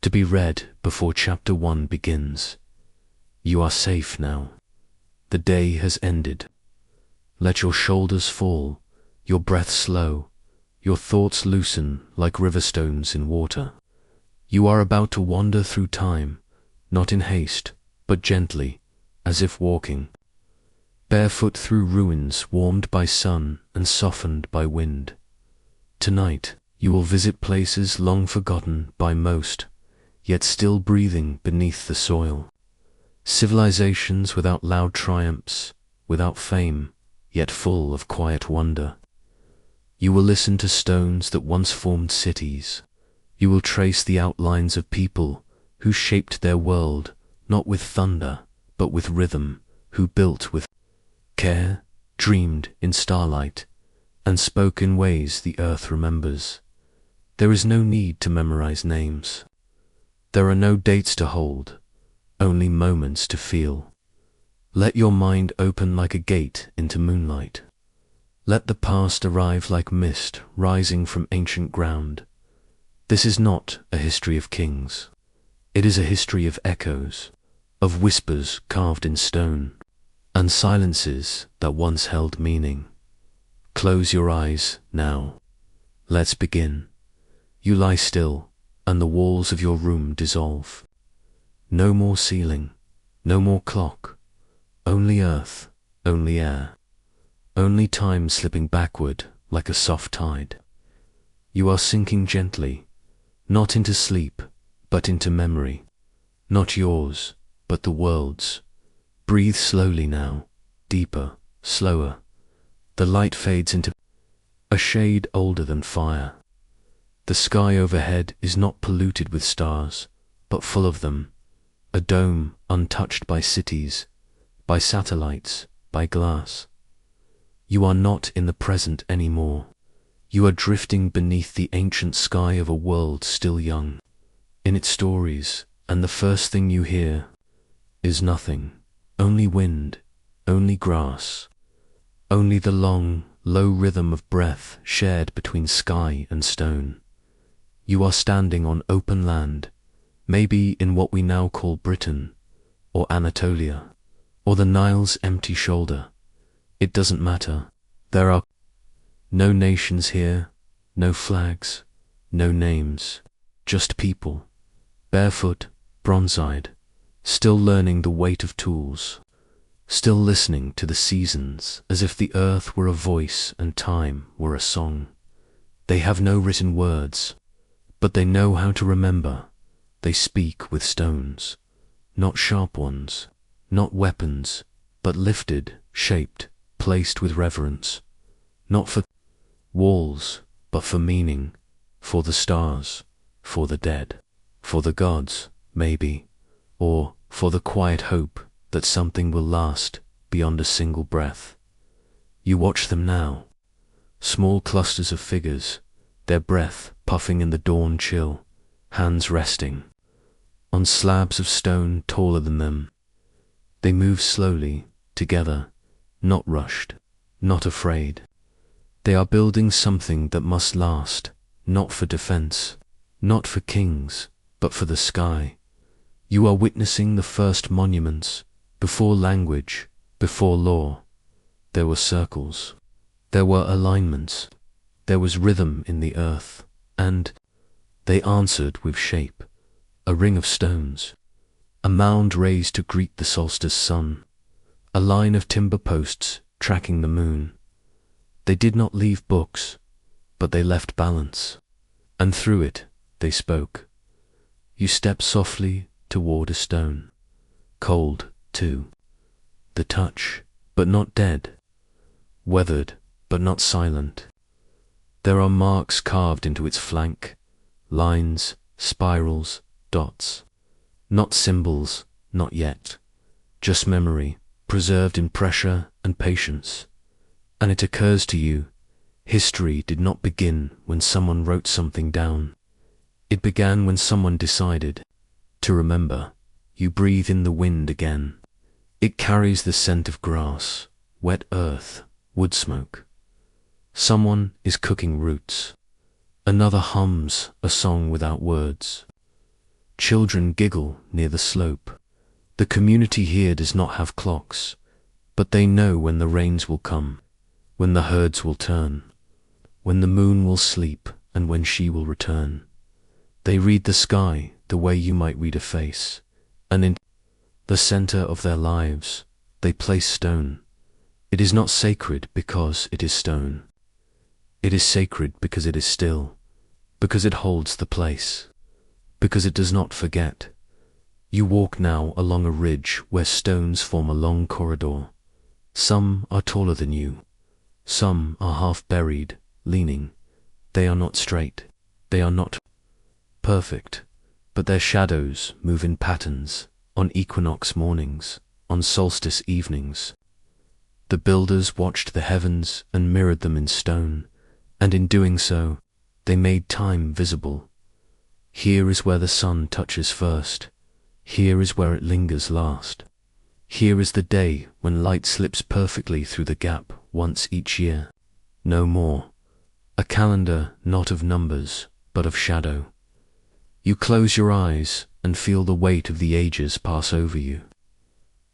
to be read before chapter 1 begins. You are safe now. The day has ended. Let your shoulders fall, your breath slow, your thoughts loosen like river stones in water. You are about to wander through time, not in haste, but gently, as if walking. Barefoot through ruins warmed by sun and softened by wind. Tonight, you will visit places long forgotten by most, yet still breathing beneath the soil. Civilizations without loud triumphs, without fame, yet full of quiet wonder. You will listen to stones that once formed cities. You will trace the outlines of people who shaped their world, not with thunder, but with rhythm, who built with care, dreamed in starlight, and spoke in ways the earth remembers. There is no need to memorize names. There are no dates to hold, only moments to feel. Let your mind open like a gate into moonlight. Let the past arrive like mist rising from ancient ground. This is not a history of kings. It is a history of echoes, of whispers carved in stone, and silences that once held meaning. Close your eyes now. Let's begin. You lie still, and the walls of your room dissolve. No more ceiling, no more clock, only earth, only air, only time slipping backward like a soft tide. You are sinking gently, not into sleep, but into memory, not yours, but the world's. Breathe slowly now, deeper, slower. The light fades into a shade older than fire. The sky overhead is not polluted with stars, but full of them, a dome untouched by cities, by satellites, by glass. You are not in the present anymore. You are drifting beneath the ancient sky of a world still young, in its stories, and the first thing you hear is nothing, only wind, only grass, only the long, low rhythm of breath shared between sky and stone. You are standing on open land, maybe in what we now call Britain, or Anatolia, or the Nile's empty shoulder. It doesn't matter. There are no nations here, no flags, no names, just people, barefoot, bronze-eyed, still learning the weight of tools, still listening to the seasons as if the earth were a voice and time were a song. They have no written words, but they know how to remember. They speak with stones, not sharp ones, not weapons, but lifted, shaped, placed with reverence, not for walls, but for meaning, for the stars, for the dead, for the gods, maybe, or for the quiet hope that something will last beyond a single breath. You watch them now, small clusters of figures, their breath puffing in the dawn chill, hands resting on slabs of stone taller than them. They move slowly, together, not rushed, not afraid. They are building something that must last, not for defense, not for kings, but for the sky. You are witnessing the first monuments, before language, before law. There were circles, there were alignments, there was rhythm in the earth, and they answered with shape, a ring of stones, a mound raised to greet the solstice sun, a line of timber posts tracking the moon. They did not leave books, but they left balance, and through it they spoke. You step softly toward a stone, cold too, the touch, but not dead, weathered, but not silent. There are marks carved into its flank, lines, spirals, dots, not symbols, not yet, just memory, preserved in pressure and patience. And it occurs to you, history did not begin when someone wrote something down. It began when someone decided to remember. You breathe in the wind again. It carries the scent of grass, wet earth, wood smoke. Someone is cooking roots. Another hums a song without words. Children giggle near the slope. The community here does not have clocks, but they know when the rains will come, when the herds will turn, when the moon will sleep, and when she will return. They read the sky the way you might read a face, and in the center of their lives they place stone. It is not sacred because it is stone. It is sacred because it is still, because it holds the place, because it does not forget. You walk now along a ridge where stones form a long corridor. Some are taller than you. Some are half buried, leaning. They are not straight. They are not perfect, but their shadows move in patterns on equinox mornings, on solstice evenings. The builders watched the heavens and mirrored them in stone, and in doing so, they made time visible. Here is where the sun touches first. Here is where it lingers last. Here is the day when light slips perfectly through the gap once each year. No more. A calendar not of numbers, but of shadow. You close your eyes and feel the weight of the ages pass over you.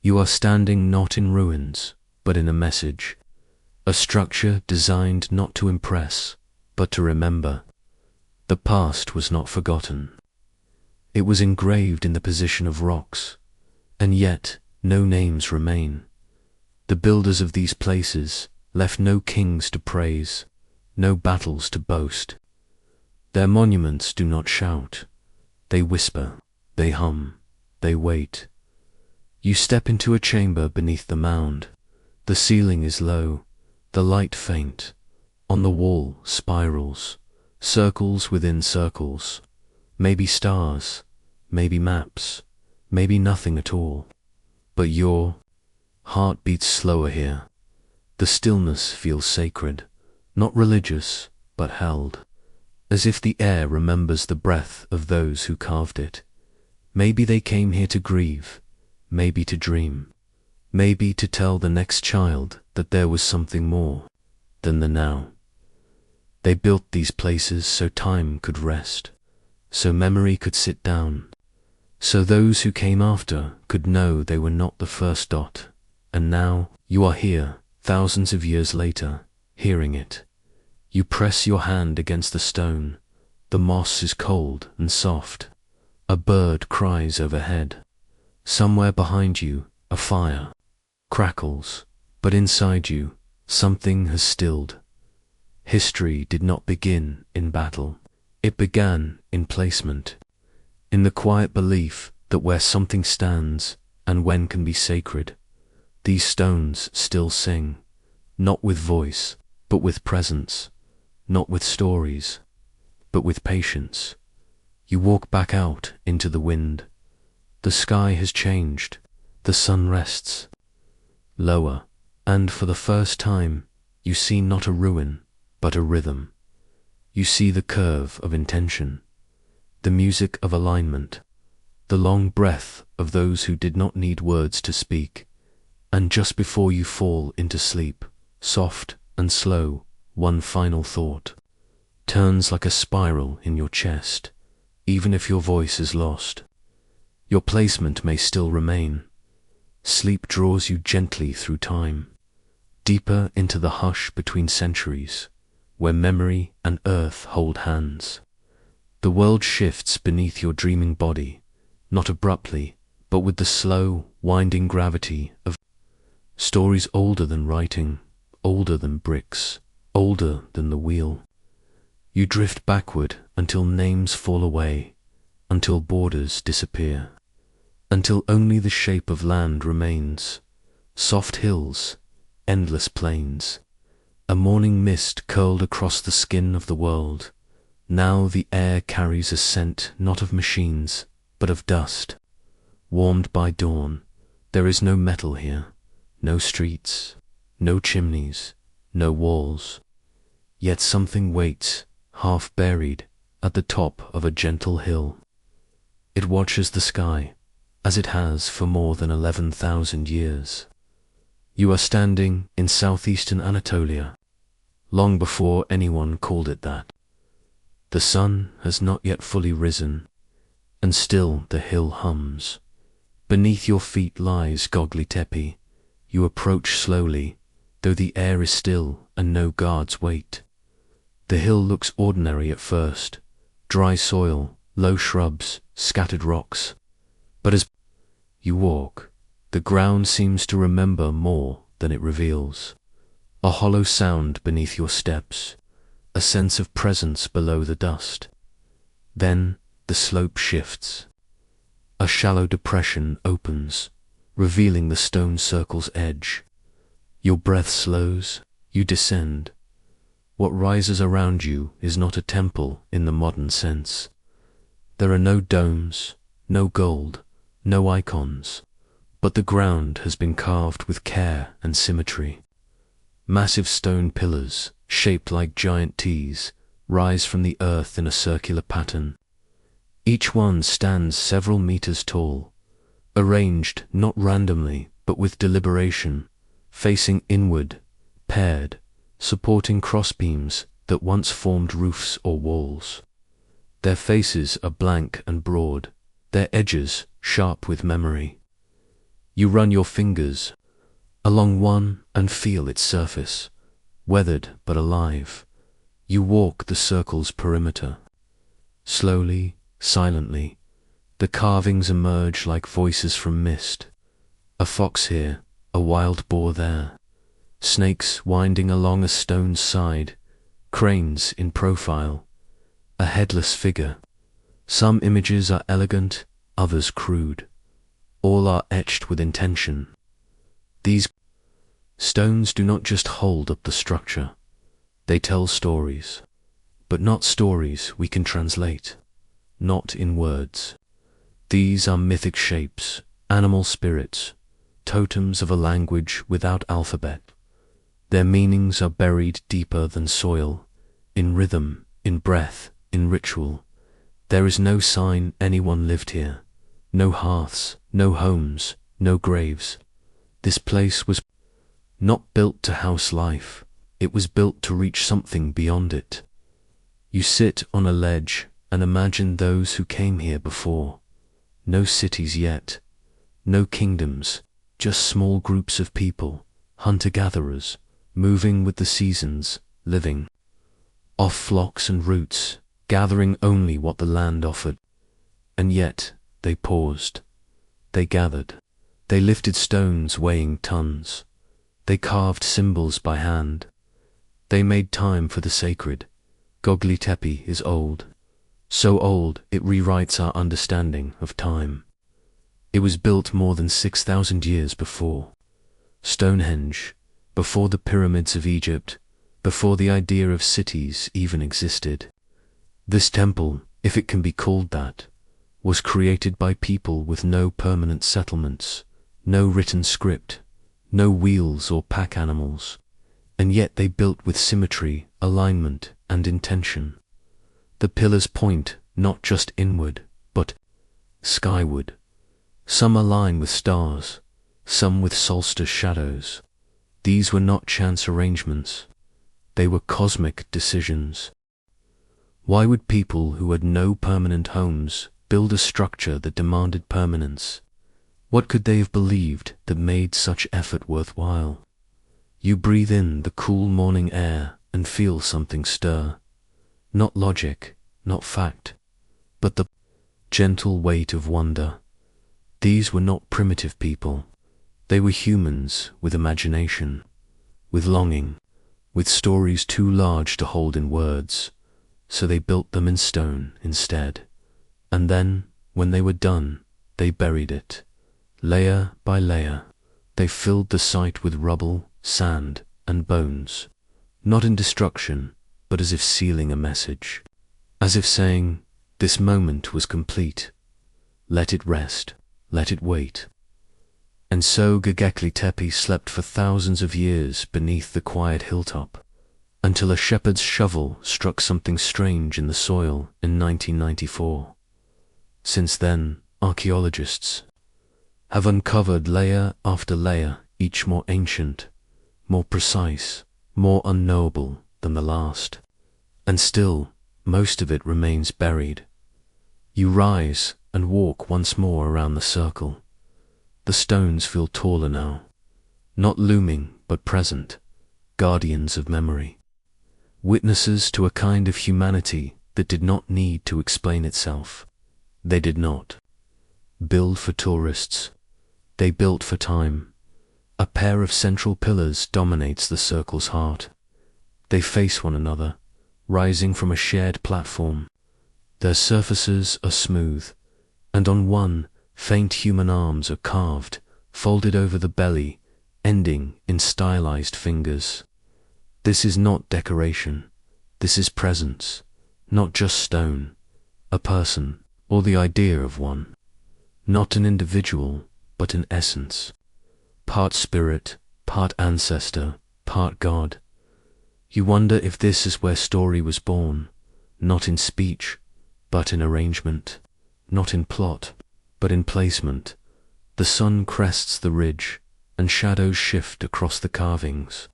You are standing not in ruins, but in a message, a structure designed not to impress, but to remember. The past was not forgotten. It was engraved in the position of rocks, and yet no names remain. The builders of these places left no kings to praise, no battles to boast. Their monuments do not shout. They whisper, they hum, they wait. You step into a chamber beneath the mound. The ceiling is low, the light faint. On the wall, spirals, circles within circles. Maybe stars, maybe maps, maybe nothing at all. But your heart beats slower here. The stillness feels sacred, not religious, but held, as if the air remembers the breath of those who carved it. Maybe they came here to grieve, maybe to dream, maybe to tell the next child that there was something more than the now. They built these places so time could rest, so memory could sit down, so those who came after could know they were not the first dot. And now you are here, thousands of years later, hearing it. You press your hand against the stone. The moss is cold and soft. A bird cries overhead. Somewhere behind you, a fire crackles, but inside you, something has stilled. History did not begin in battle. It began in placement, in the quiet belief that where something stands and when can be sacred, these stones still sing, not with voice, but with presence, not with stories, but with patience. You walk back out into the wind. The sky has changed. The sun rests. Lower, and for the first time, you see not a ruin, but a rhythm. You see the curve of intention, the music of alignment, the long breath of those who did not need words to speak. And just before you fall into sleep, soft and slow, one final thought turns like a spiral in your chest. Even if your voice is lost, your placement may still remain. Sleep draws you gently through time, deeper into the hush between centuries, where memory and earth hold hands. The world shifts beneath your dreaming body, not abruptly, but with the slow, winding gravity of stories older than writing, older than bricks, older than the wheel. You drift backward until names fall away, until borders disappear, until only the shape of land remains. Soft hills, endless plains, a morning mist curled across the skin of the world. Now the air carries a scent not of machines, but of dust. Warmed by dawn, there is no metal here, no streets, no chimneys, no walls. Yet something waits, half buried, at the top of a gentle hill. It watches the sky, as it has for more than 11,000 years. You are standing in southeastern Anatolia, long before anyone called it that. The sun has not yet fully risen. and still the hill hums. Beneath your feet lies Gogli Tepe. You approach slowly, though the air is still and no guards wait. The hill looks ordinary at first, dry soil, low shrubs, scattered rocks. But as you walk, the ground seems to remember more than it reveals. A hollow sound beneath your steps, a sense of presence below the dust. Then the slope shifts. A shallow depression opens, revealing the stone circle's edge. Your breath slows, you descend. What rises around you is not a temple in the modern sense. There are no domes, no gold, no icons, but the ground has been carved with care and symmetry. Massive stone pillars, shaped like giant T's, rise from the earth in a circular pattern. Each one stands several meters tall, arranged not randomly but with deliberation, facing inward, paired, supporting crossbeams that once formed roofs or walls. Their faces are blank and broad, their edges sharp with memory. You run your fingers along one and feel its surface, weathered but alive. You walk the circle's perimeter. Slowly, silently, the carvings emerge like voices from mist. A fox here, a wild boar there, snakes winding along a stone's side, cranes in profile, a headless figure. Some images are elegant, others crude. All are etched with intention. These stones do not just hold up the structure, they tell stories, but not stories we can translate. Not in words. These are mythic shapes, animal spirits, totems of a language without alphabet. Their meanings are buried deeper than soil, in rhythm, in breath, in ritual. There is no sign anyone lived here, no hearths, no homes, no graves. This place was not built to house life, it was built to reach something beyond it. You sit on a ledge and imagine those who came here before. No cities yet, no kingdoms, just small groups of people, hunter-gatherers, moving with the seasons, living off flocks and roots, gathering only what the land offered. And yet they paused, they gathered, they lifted stones weighing tons, they carved symbols by hand, they made time for the sacred. Gogli Tepe is old. So old, it rewrites our understanding of time. It was built more than 6,000 years before Stonehenge, before the pyramids of Egypt, before the idea of cities even existed. This temple, if it can be called that, was created by people with no permanent settlements, no written script, no wheels or pack animals, and yet they built with symmetry, alignment, and intention. The pillars point not just inward, but skyward. Some align with stars, some with solstice shadows. These were not chance arrangements. They were cosmic decisions. Why would people who had no permanent homes build a structure that demanded permanence? What could they have believed that made such effort worthwhile? You breathe in the cool morning air and feel something stir. Not logic, not fact, but the gentle weight of wonder. These were not primitive people. They were humans with imagination, with longing, with stories too large to hold in words, so they built them in stone instead. And then, when they were done, they buried it. Layer by layer, they filled the site with rubble, sand, and bones, not in destruction, but as if sealing a message, as if saying, this moment was complete. Let it rest, let it wait. And so Göbekli Tepe slept for thousands of years beneath the quiet hilltop, until a shepherd's shovel struck something strange in the soil in 1994. Since then, archaeologists have uncovered layer after layer, each more ancient, more precise, more unknowable than the last. And still, most of it remains buried. You rise, and walk once more around the circle. The stones feel taller now, not looming but present, guardians of memory, witnesses to a kind of humanity that did not need to explain itself. They did not build for tourists, they built for time. A pair of central pillars dominates the circle's heart. They face one another, rising from a shared platform. Their surfaces are smooth, and on one, faint human arms are carved, folded over the belly, ending in stylized fingers. This is not decoration. This is presence, not just stone, a person, or the idea of one. Not an individual, but an essence. Part spirit, part ancestor, part God. You wonder if this is where story was born, not in speech, but in arrangement, not in plot, but in placement. The sun crests the ridge, and shadows shift across the carvings.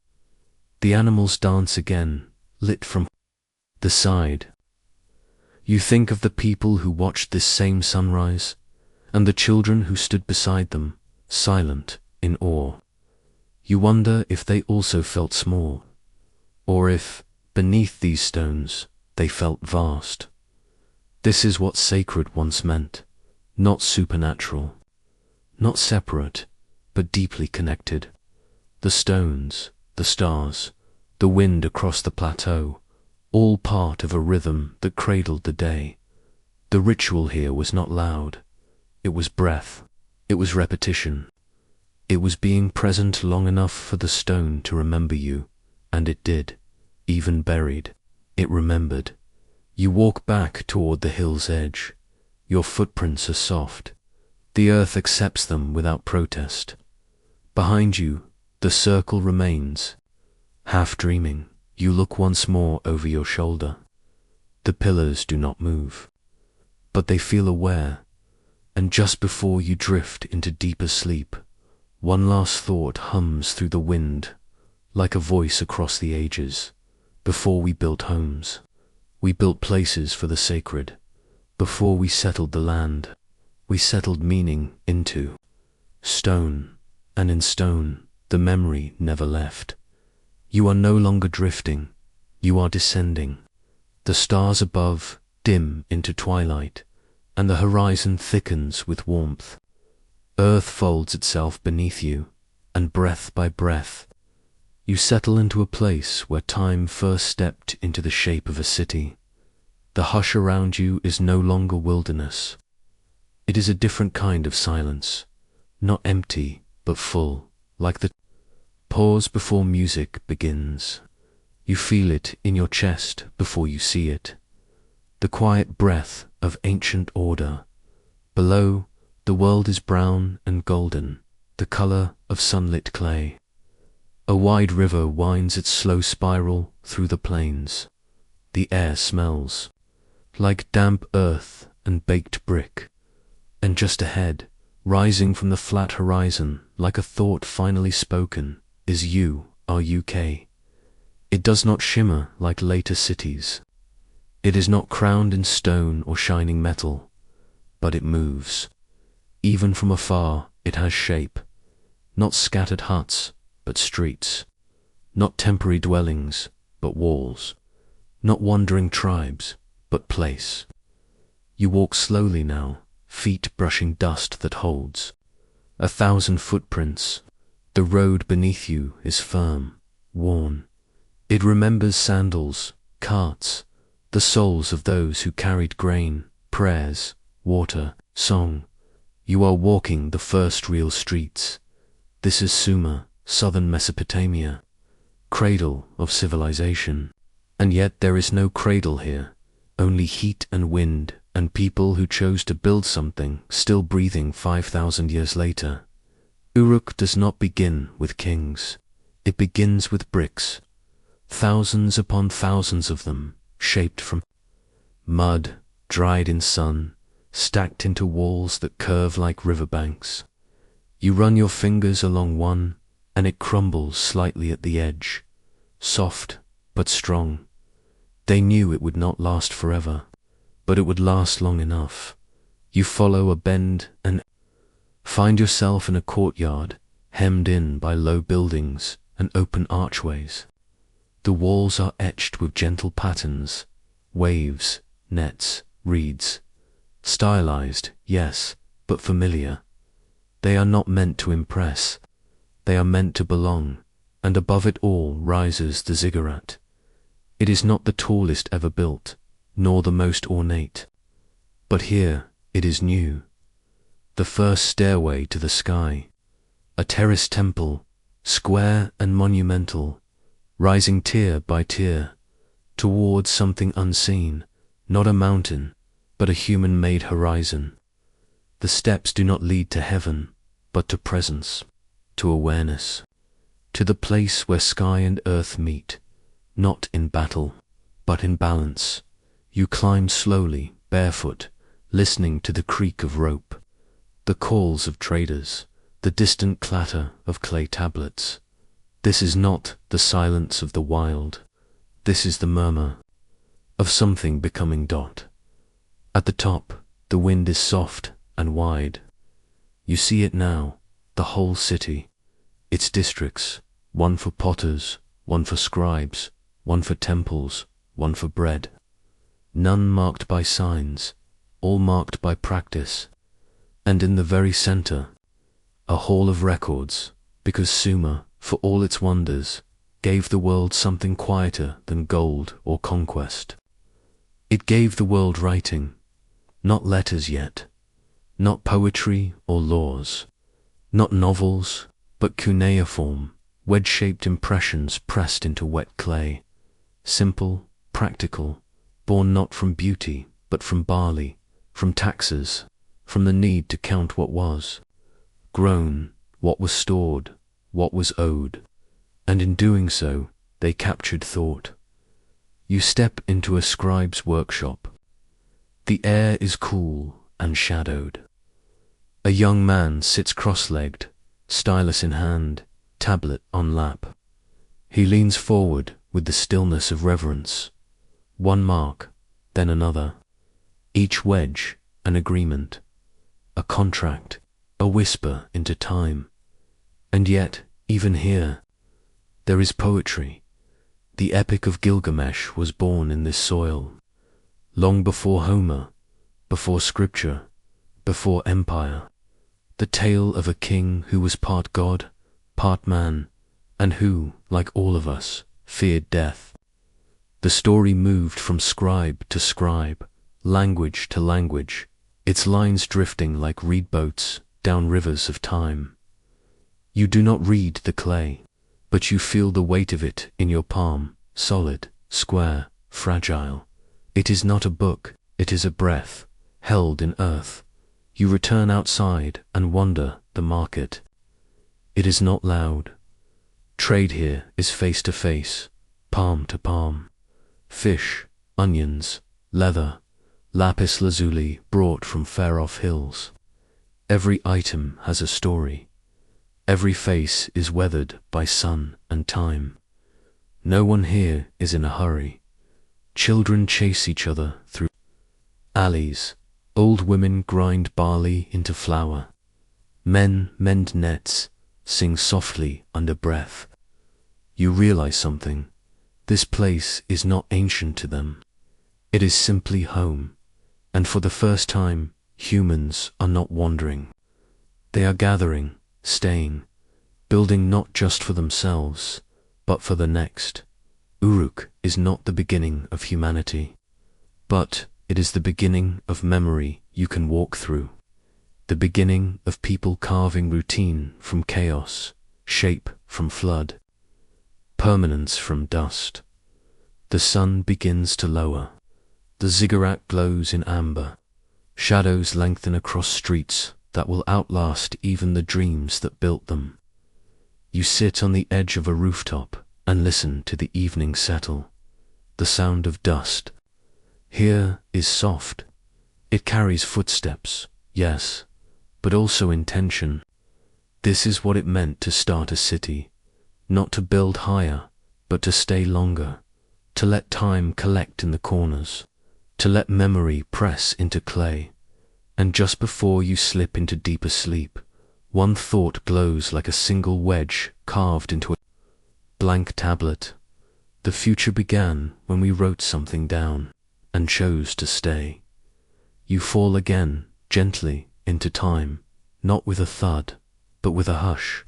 The animals dance again, lit from the side. You think of the people who watched this same sunrise, and the children who stood beside them, silent, in awe. You wonder if they also felt small, or if, beneath these stones, they felt vast. This is what sacred once meant, not supernatural, not separate, but deeply connected. The stones, the stars, the wind across the plateau, all part of a rhythm that cradled the day. The ritual here was not loud. It was breath. It was repetition. It was being present long enough for the stone to remember you, and it did. Even buried, it remembered. You walk back toward the hill's edge. Your footprints are soft. The earth accepts them without protest. Behind you, the circle remains. Half dreaming, you look once more over your shoulder. The pillars do not move, but they feel aware, and just before you drift into deeper sleep, one last thought hums through the wind, like a voice across the ages. Before we built homes, we built places for the sacred. Before we settled the land, we settled meaning into stone, and in stone, the memory never left. You are no longer drifting, you are descending. The stars above dim into twilight, and the horizon thickens with warmth. Earth folds itself beneath you, and breath by breath, you settle into a place where time first stepped into the shape of a city. The hush around you is no longer wilderness. It is a different kind of silence, not empty, but full, like the pause before music begins. You feel it in your chest before you see it. The quiet breath of ancient order. Below, the world is brown and golden, the color of sunlit clay. A wide river winds its slow spiral through the plains. The air smells like damp earth and baked brick. And just ahead, rising from the flat horizon like a thought finally spoken, is you, our UK. It does not shimmer like later cities. It is not crowned in stone or shining metal, but it moves. Even from afar, it has shape. Not scattered huts, but streets. Not temporary dwellings, but walls. Not wandering tribes, but place. You walk slowly now, feet brushing dust that holds. 1,000 footprints. The road beneath you is firm, worn. It remembers sandals, carts, the souls of those who carried grain, prayers, water, song. You are walking the first real streets. This is Sumer, southern Mesopotamia, cradle of civilization. And yet there is no cradle here, only heat and wind and people who chose to build something still breathing 5,000 years later. Uruk does not begin with kings. It begins with bricks, thousands upon thousands of them, shaped from mud, dried in sun, stacked into walls that curve like riverbanks. You run your fingers along one, and it crumbles slightly at the edge, soft but strong. They knew it would not last forever, but it would last long enough. You follow a bend and find yourself in a courtyard hemmed in by low buildings and open archways. The walls are etched with gentle patterns, waves, nets, reeds. Stylized, yes, but familiar. They are not meant to impress. They are meant to belong, and above it all rises the ziggurat. It is not the tallest ever built, nor the most ornate. But here it is new. The first stairway to the sky. A terraced temple, square and monumental, rising tier by tier, towards something unseen, not a mountain, but a human-made horizon. The steps do not lead to heaven, but to presence, to awareness, to the place where sky and earth meet, not in battle, but in balance. You climb slowly, barefoot, listening to the creak of rope, the calls of traders, the distant clatter of clay tablets. This is not the silence of the wild. This is the murmur of something becoming dot. At the top, the wind is soft and wide. You see it now, the whole city, its districts, one for potters, one for scribes, one for temples, one for bread. None marked by signs, all marked by practice. And in the very center, a hall of records, because Sumer, for all its wonders, gave the world something quieter than gold or conquest. It gave the world writing, not letters yet, not poetry or laws, not novels, but cuneiform, wedge-shaped impressions pressed into wet clay, simple, practical, born not from beauty, but from barley, from taxes, from the need to count what was, grown, what was stored, what was owed, and in doing so, they captured thought. You step into a scribe's workshop. The air is cool and shadowed. A young man sits cross-legged, stylus in hand, tablet on lap. He leans forward with the stillness of reverence. One mark, then another. Each wedge, an agreement, a contract, a whisper into time. And yet, even here, there is poetry. The Epic of Gilgamesh was born in this soil, long before Homer, before scripture, before empire. The tale of a king who was part god, part man, and who, like all of us, feared death. The story moved from scribe to scribe, language to language, its lines drifting like reed boats down rivers of time. You do not read the clay, but you feel the weight of it in your palm, solid, square, fragile. It is not a book, it is a breath, held in earth. You return outside and wander the market. It is not loud. Trade here is face to face, palm to palm. Fish, onions, leather, lapis lazuli brought from far-off hills. Every item has a story. Every face is weathered by sun and time. No one here is in a hurry. Children chase each other through alleys. Old women grind barley into flour. Men mend nets, sing softly under breath. You realize something. This place is not ancient to them. It is simply home. And for the first time, humans are not wandering. They are gathering, staying, building not just for themselves, but for the next. Uruk is not the beginning of humanity, but it is the beginning of memory you can walk through, the beginning of people carving routine from chaos, shape from flood, permanence from dust. The sun begins to lower. The ziggurat glows in amber. Shadows lengthen across streets that will outlast even the dreams that built them. You sit on the edge of a rooftop and listen to the evening settle, the sound of dust. Here is soft. It carries footsteps, yes, but also intention. This is what it meant to start a city, not to build higher, but to stay longer, to let time collect in the corners, to let memory press into clay, And just before you slip into deeper sleep, one thought glows like a single wedge carved into a blank tablet. The future began when we wrote something down and chose to stay. You fall again, gently, into time, not with a thud, but with a hush.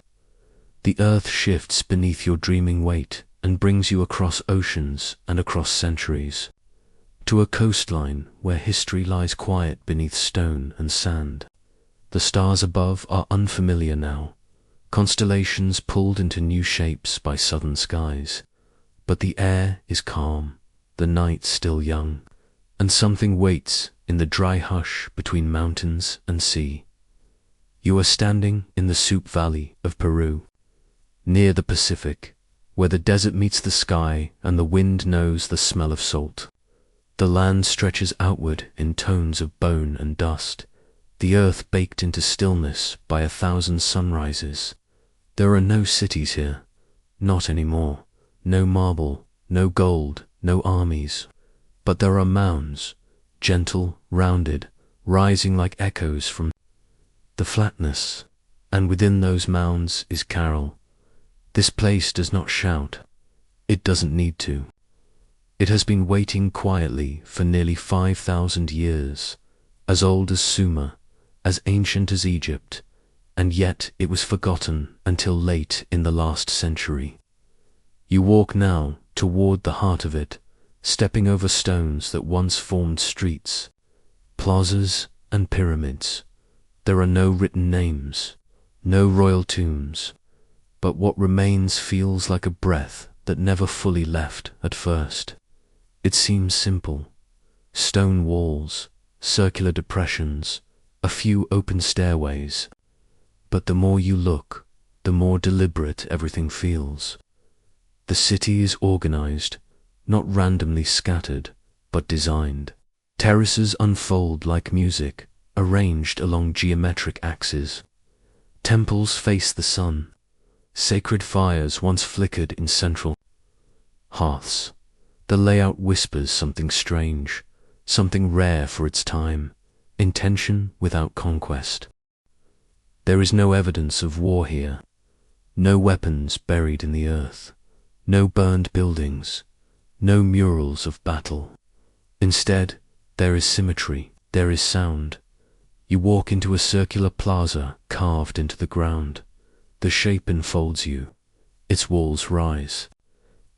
The earth shifts beneath your dreaming weight and brings you across oceans and across centuries, to a coastline where history lies quiet beneath stone and sand. The stars above are unfamiliar now, constellations pulled into new shapes by southern skies. But the air is calm, the night still young, and something waits in the dry hush between mountains and sea. You are standing in the Soup Valley of Peru, near the Pacific, where the desert meets the sky and the wind knows the smell of salt. The land stretches outward in tones of bone and dust, the earth baked into stillness by 1,000 sunrises. There are no cities here, not anymore, no marble, no gold, no armies, but there are mounds, gentle, rounded, rising like echoes from the flatness, and within those mounds is Carol. This place does not shout. It doesn't need to. It has been waiting quietly for nearly 5,000 years, as old as Sumer, as ancient as Egypt, and yet it was forgotten until late in the last century. You walk now toward the heart of it, stepping over stones that once formed streets, plazas and pyramids. There are no written names, no royal tombs, but what remains feels like a breath that never fully left at first. It seems simple. Stone walls, circular depressions, a few open stairways. But the more you look, the more deliberate everything feels. The city is organized, not randomly scattered, but designed. Terraces unfold like music, arranged along geometric axes. Temples face the sun. Sacred fires once flickered in central hearths. The layout whispers something strange, something rare for its time, intention without conquest. There is no evidence of war here, no weapons buried in the earth, no burned buildings, no murals of battle. Instead, there is symmetry, there is sound. You walk into a circular plaza carved into the ground. The shape enfolds you. Its walls rise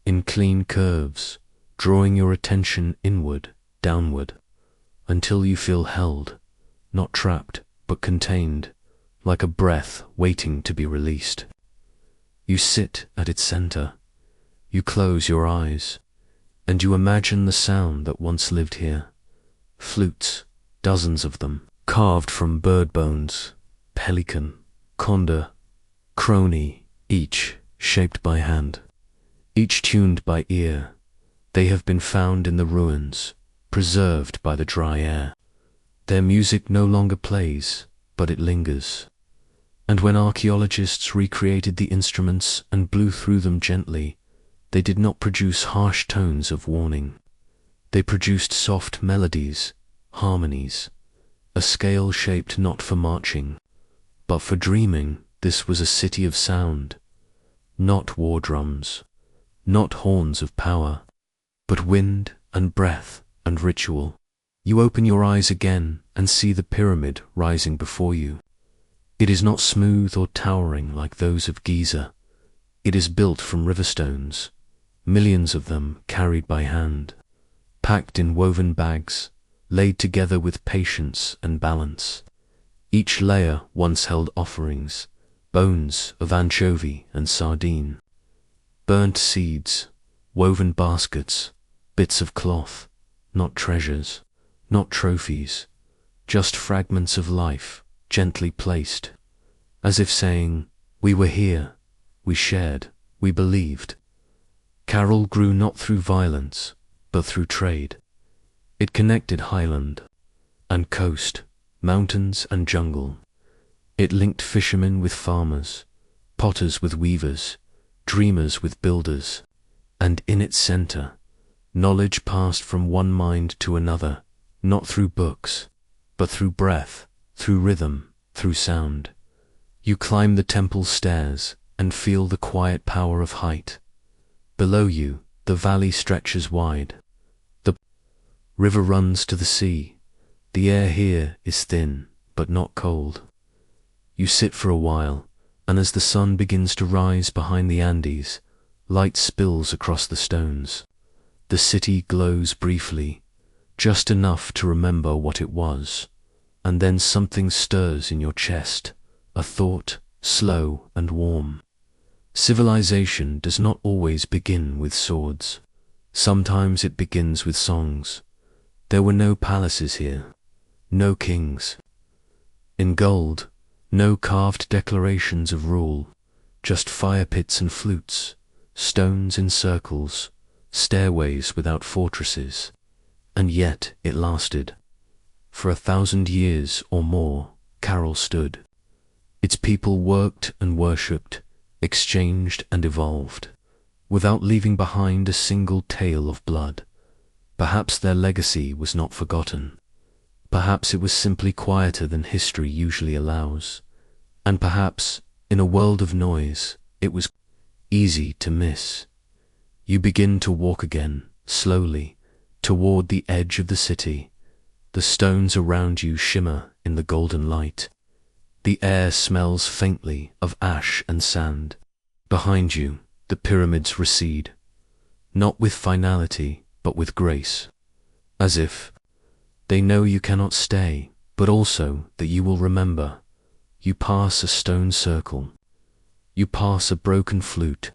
in clean curves, drawing your attention inward, downward, until you feel held, not trapped, but contained, like a breath waiting to be released. You sit at its center. You close your eyes, and you imagine the sound that once lived here. Flutes, dozens of them, carved from bird bones, pelican, condor, crony, each shaped by hand, each tuned by ear. They have been found in the ruins, preserved by the dry air. Their music no longer plays, but it lingers. And when archaeologists recreated the instruments and blew through them gently, they did not produce harsh tones of warning. They produced soft melodies, harmonies, a scale shaped not for marching, but for dreaming. This was a city of sound, not war drums, not horns of power, but wind and breath and ritual. You open your eyes again and see the pyramid rising before you. It is not smooth or towering like those of Giza. It is built from riverstones, millions of them carried by hand, packed in woven bags, laid together with patience and balance. Each layer once held offerings, bones of anchovy and sardine, burnt seeds, woven baskets, bits of cloth, not treasures, not trophies, just fragments of life, gently placed, as if saying, we were here, we shared, we believed. Carol grew not through violence, but through trade. It connected highland and coast, mountains and jungle. It linked fishermen with farmers, potters with weavers, dreamers with builders, and in its center, knowledge passed from one mind to another, not through books, but through breath, through rhythm, through sound. You climb the temple stairs and feel the quiet power of height. Below you, the valley stretches wide. The river runs to the sea. The air here is thin, but not cold. You sit for a while, and as the sun begins to rise behind the Andes, light spills across the stones. The city glows briefly, just enough to remember what it was, and then something stirs in your chest, a thought, slow and warm. Civilization does not always begin with swords. Sometimes it begins with songs. There were no palaces here, no kings. In gold, no carved declarations of rule, just fire pits and flutes, stones in circles, stairways without fortresses. And yet it lasted. For 1,000 years or more, Carol stood. Its people worked and worshipped, exchanged and evolved, without leaving behind a single tale of blood. Perhaps their legacy was not forgotten. Perhaps it was simply quieter than history usually allows. And perhaps, in a world of noise, it was easy to miss. You begin to walk again, slowly, toward the edge of the city. The stones around you shimmer in the golden light. The air smells faintly of ash and sand. Behind you, the pyramids recede, not with finality, but with grace, as if they know you cannot stay, but also that you will remember. You pass a stone circle. You pass a broken flute.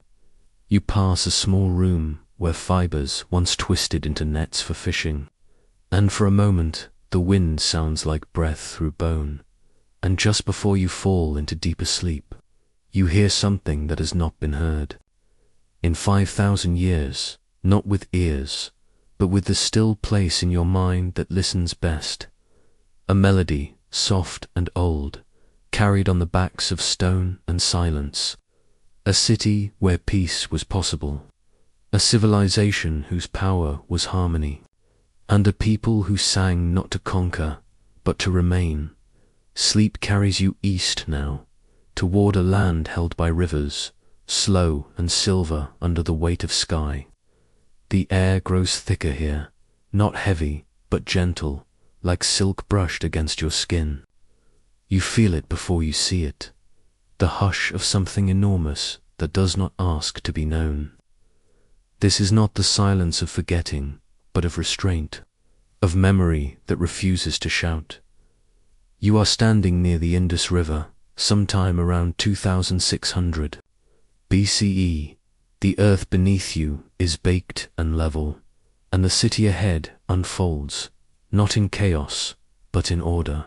You pass a small room where fibers once twisted into nets for fishing. And for a moment, the wind sounds like breath through bone. And just before you fall into deeper sleep, you hear something that has not been heard. In 5,000 years, not with ears, but with the still place in your mind that listens best. A melody, soft and old, carried on the backs of stone and silence. A city where peace was possible. A civilization whose power was harmony. And a people who sang not to conquer, but to remain. Sleep carries you east now, toward a land held by rivers, slow and silver under the weight of sky. The air grows thicker here, not heavy, but gentle, like silk brushed against your skin. You feel it before you see it, the hush of something enormous that does not ask to be known. This is not the silence of forgetting, but of restraint, of memory that refuses to shout. You are standing near the Indus River, sometime around 2600 BCE. The earth beneath you is baked and level, and the city ahead unfolds, not in chaos, but in order.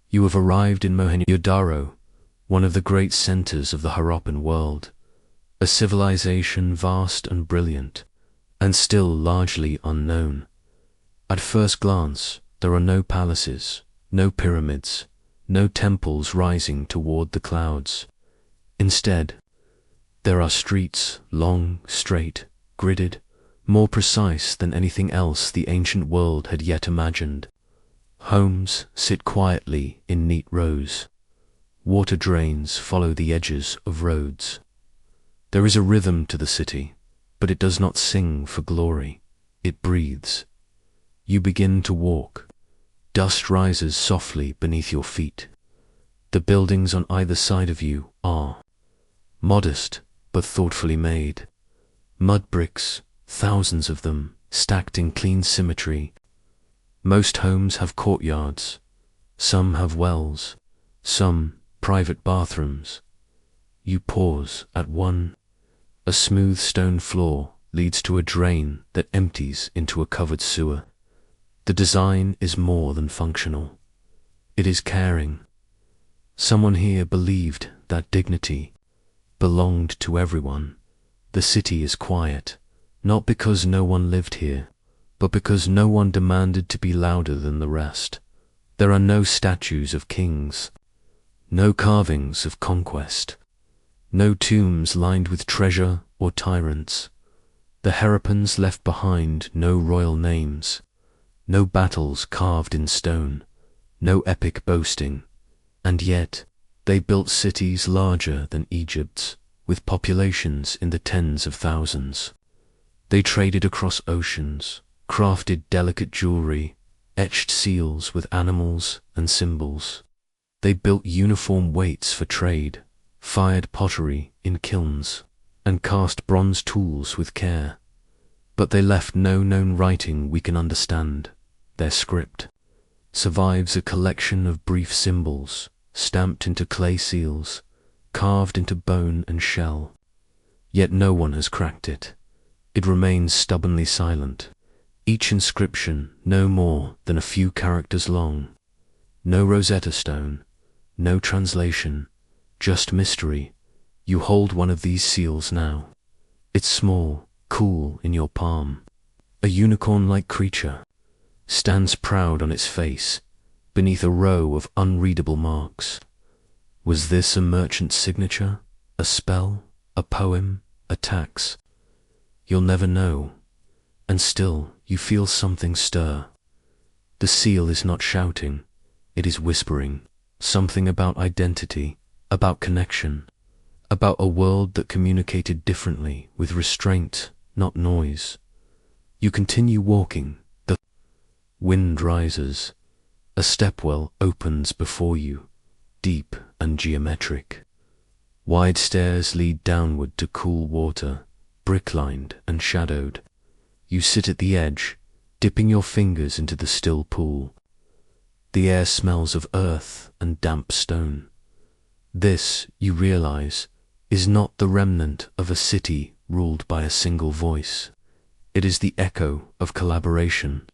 You have arrived in Mohenjo-Daro, one of the great centers of the Harappan world, a civilization vast and brilliant, and still largely unknown. At first glance, there are no palaces, no pyramids, no temples rising toward the clouds. Instead, there are streets, long, straight, gridded, more precise than anything else the ancient world had yet imagined. Homes sit quietly in neat rows. Water drains follow the edges of roads. There is a rhythm to the city, but it does not sing for glory. It breathes. You begin to walk. Dust rises softly beneath your feet. The buildings on either side of you are modest but thoughtfully made. Mud bricks, thousands of them, stacked in clean symmetry. Most homes have courtyards. Some have wells. Some private bathrooms. You pause at one. A smooth stone floor leads to a drain that empties into a covered sewer. The design is more than functional. It is caring. Someone here believed that dignity belonged to everyone. The city is quiet, not because no one lived here, but because no one demanded to be louder than the rest. There are no statues of kings, no carvings of conquest, no tombs lined with treasure or tyrants. The Harappans left behind no royal names, no battles carved in stone, no epic boasting, and yet they built cities larger than Egypt's, with populations in the tens of thousands. They traded across oceans, crafted delicate jewelry, etched seals with animals and symbols. They built uniform weights for trade, fired pottery in kilns, and cast bronze tools with care. But they left no known writing we can understand. Their script survives a collection of brief symbols, stamped into clay seals, carved into bone and shell. Yet no one has cracked it. It remains stubbornly silent, each inscription no more than a few characters long. No Rosetta Stone, no translation, just mystery. You hold one of these seals now. It's small, cool in your palm. A unicorn-like creature stands proud on its face, beneath a row of unreadable marks. Was this a merchant's signature? A spell? A poem? A tax? You'll never know, and still you feel something stir. The seal is not shouting, it is whispering, something about identity, about connection, about a world that communicated differently, with restraint, not noise. You continue walking, the wind rises, a stepwell opens before you, deep and geometric. Wide stairs lead downward to cool water, brick-lined and shadowed. You sit at the edge, dipping your fingers into the still pool. The air smells of earth and damp stone. This, you realize, is not the remnant of a city ruled by a single voice. It is the echo of collaboration,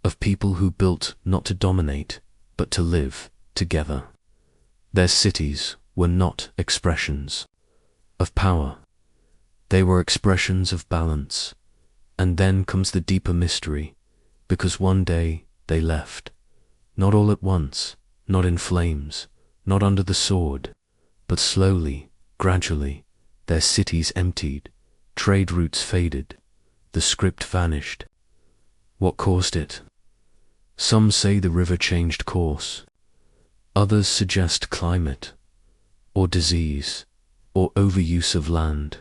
of people who built not to dominate, but to live together. Their cities were not expressions of power. They were expressions of balance. And then comes the deeper mystery, because one day they left. Not all at once, not in flames, not under the sword, but slowly, gradually, their cities emptied, trade routes faded, the script vanished. What caused it? Some say the river changed course. Others suggest climate, or disease, or overuse of land.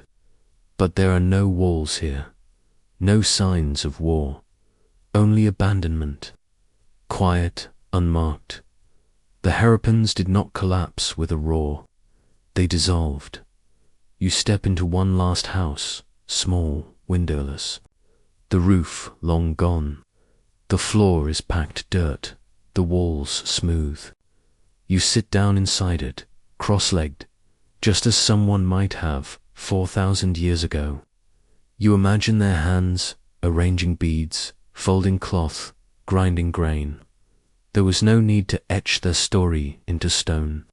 But there are no walls here, no signs of war, only abandonment, quiet, unmarked. The hairpins did not collapse with a roar. They dissolved. You step into one last house, small, windowless. The roof long gone. The floor is packed dirt, the walls smooth. You sit down inside it, cross-legged, just as someone might have 4,000 years ago. You imagine their hands arranging beads, folding cloth, grinding grain. There was no need to etch their story into stone.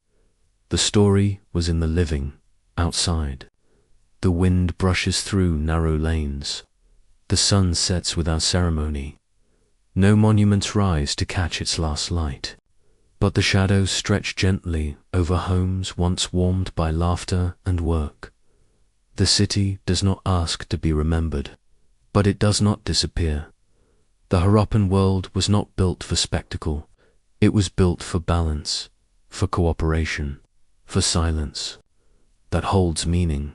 The story was in the living, outside. The wind brushes through narrow lanes. The sun sets without ceremony. No monuments rise to catch its last light. But the shadows stretch gently over homes once warmed by laughter and work. The city does not ask to be remembered, but it does not disappear. The Harappan world was not built for spectacle. It was built for balance, for cooperation, for silence. That holds meaning.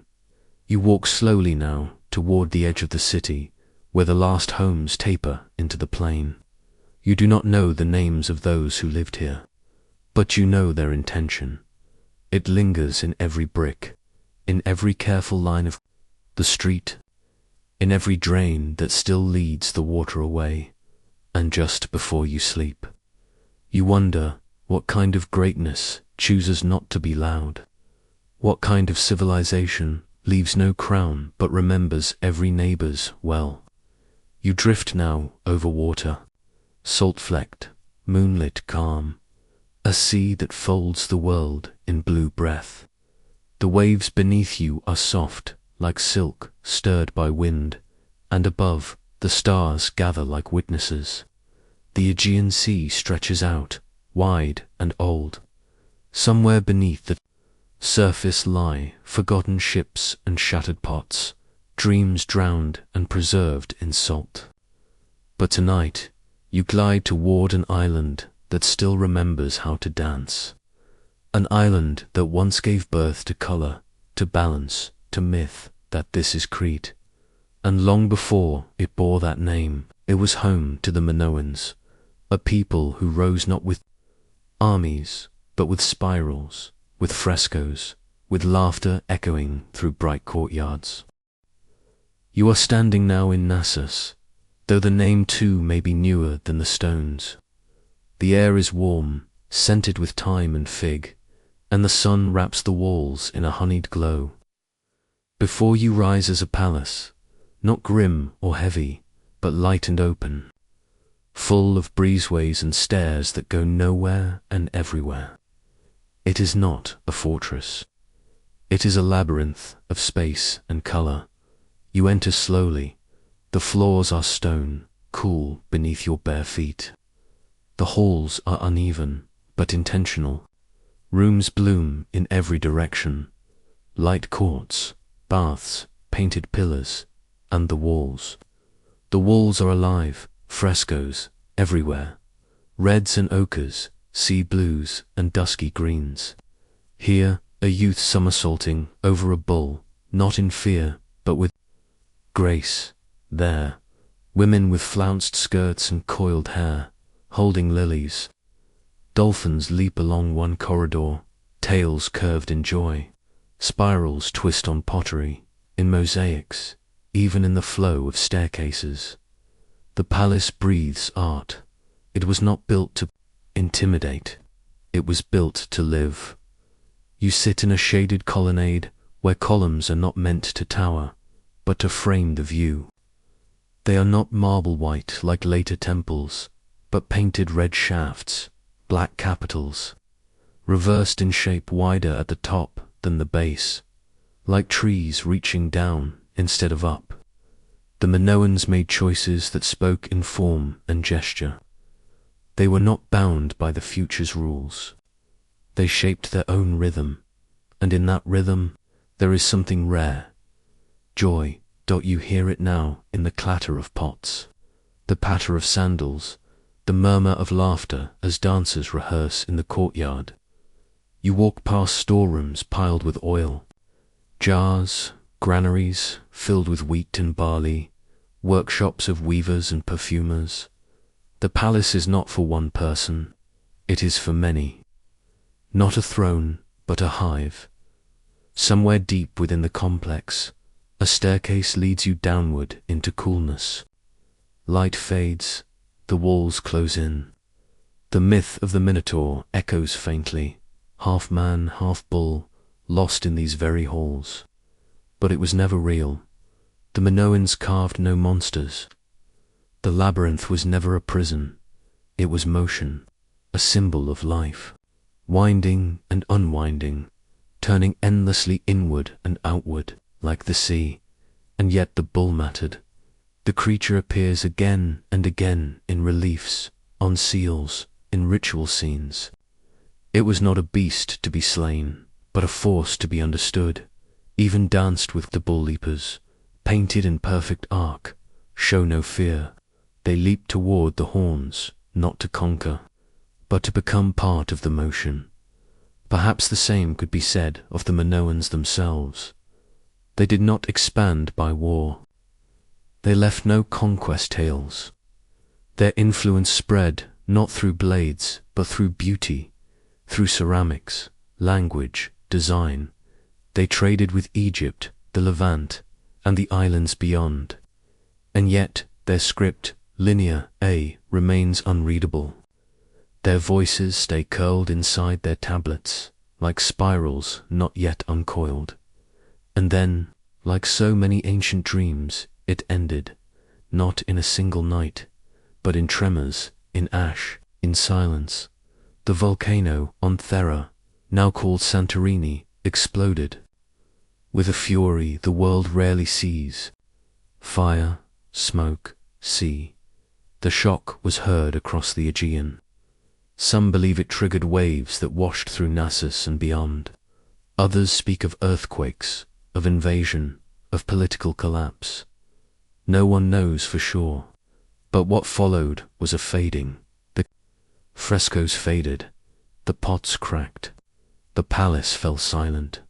You walk slowly now toward the edge of the city, where the last homes taper into the plain. You do not know the names of those who lived here, but you know their intention. It lingers in every brick, in every careful line of the street, in every drain that still leads the water away, and just before you sleep. You wonder what kind of greatness chooses not to be loud, what kind of civilization leaves no crown but remembers every neighbor's well. You drift now over water, salt-flecked, moonlit calm, a sea that folds the world in blue breath. The waves beneath you are soft, like silk stirred by wind, and above, the stars gather like witnesses. The Aegean Sea stretches out, wide and old. Somewhere beneath the surface lie forgotten ships and shattered pots, dreams drowned and preserved in salt. But tonight, you glide toward an island that still remembers how to dance. An island that once gave birth to color, to balance, to myth, that this is Crete. And long before it bore that name, it was home to the Minoans, a people who rose not with armies, but with spirals, with frescoes, with laughter echoing through bright courtyards. You are standing now in Knossos, though the name too may be newer than the stones. The air is warm, scented with thyme and fig, and the sun wraps the walls in a honeyed glow. Before you rises a palace, not grim or heavy, but light and open, full of breezeways and stairs that go nowhere and everywhere. It is not a fortress. It is a labyrinth of space and color. You enter slowly. The floors are stone, cool beneath your bare feet. The halls are uneven, but intentional. Rooms bloom in every direction. Light courts, baths, painted pillars, and the walls. The walls are alive, frescoes everywhere. Reds and ochres, sea blues and dusky greens. Here, a youth somersaulting over a bull, not in fear, but with grace. There, women with flounced skirts and coiled hair, holding lilies. Dolphins leap along one corridor, tails curved in joy. Spirals twist on pottery, in mosaics, even in the flow of staircases. The palace breathes art. It was not built to intimidate. It was built to live. You sit in a shaded colonnade where columns are not meant to tower, but to frame the view. They are not marble white like later temples, but painted red shafts, black capitals, reversed in shape wider at the top than the base, like trees reaching down instead of up. The Minoans made choices that spoke in form and gesture. They were not bound by the future's rules. They shaped their own rhythm, and in that rhythm there is something rare. Joy, don't you hear it now in the clatter of pots, the patter of sandals, the murmur of laughter as dancers rehearse in the courtyard? You walk past storerooms piled with oil, jars, granaries filled with wheat and barley, workshops of weavers and perfumers. The palace is not for one person, it is for many. Not a throne, but a hive. Somewhere deep within the complex, a staircase leads you downward into coolness. Light fades, the walls close in. The myth of the Minotaur echoes faintly, half man, half bull, lost in these very halls. But it was never real. The Minoans carved no monsters. The labyrinth was never a prison. It was motion, a symbol of life, winding and unwinding, turning endlessly inward and outward, like the sea. And yet the bull mattered. The creature appears again and again in reliefs, on seals, in ritual scenes. It was not a beast to be slain, but a force to be understood. Even danced with the bull leapers, painted in perfect arc, show no fear. They leap toward the horns, not to conquer, but to become part of the motion. Perhaps the same could be said of the Minoans themselves. They did not expand by war. They left no conquest tales. Their influence spread not through blades, but through beauty, through ceramics, language, design. They traded with Egypt, the Levant, and the islands beyond. And yet their script, linear A, remains unreadable. Their voices stay curled inside their tablets, like spirals not yet uncoiled. And then, like so many ancient dreams, it ended, not in a single night, but in tremors, in ash, in silence. The volcano on Thera, now called Santorini, exploded. With a fury the world rarely sees. Fire, smoke, sea. The shock was heard across the Aegean. Some believe it triggered waves that washed through Knossos and beyond. Others speak of earthquakes, of invasion, of political collapse. No one knows for sure, but what followed was a fading. The Frescoes faded, the pots cracked, the palace fell silent.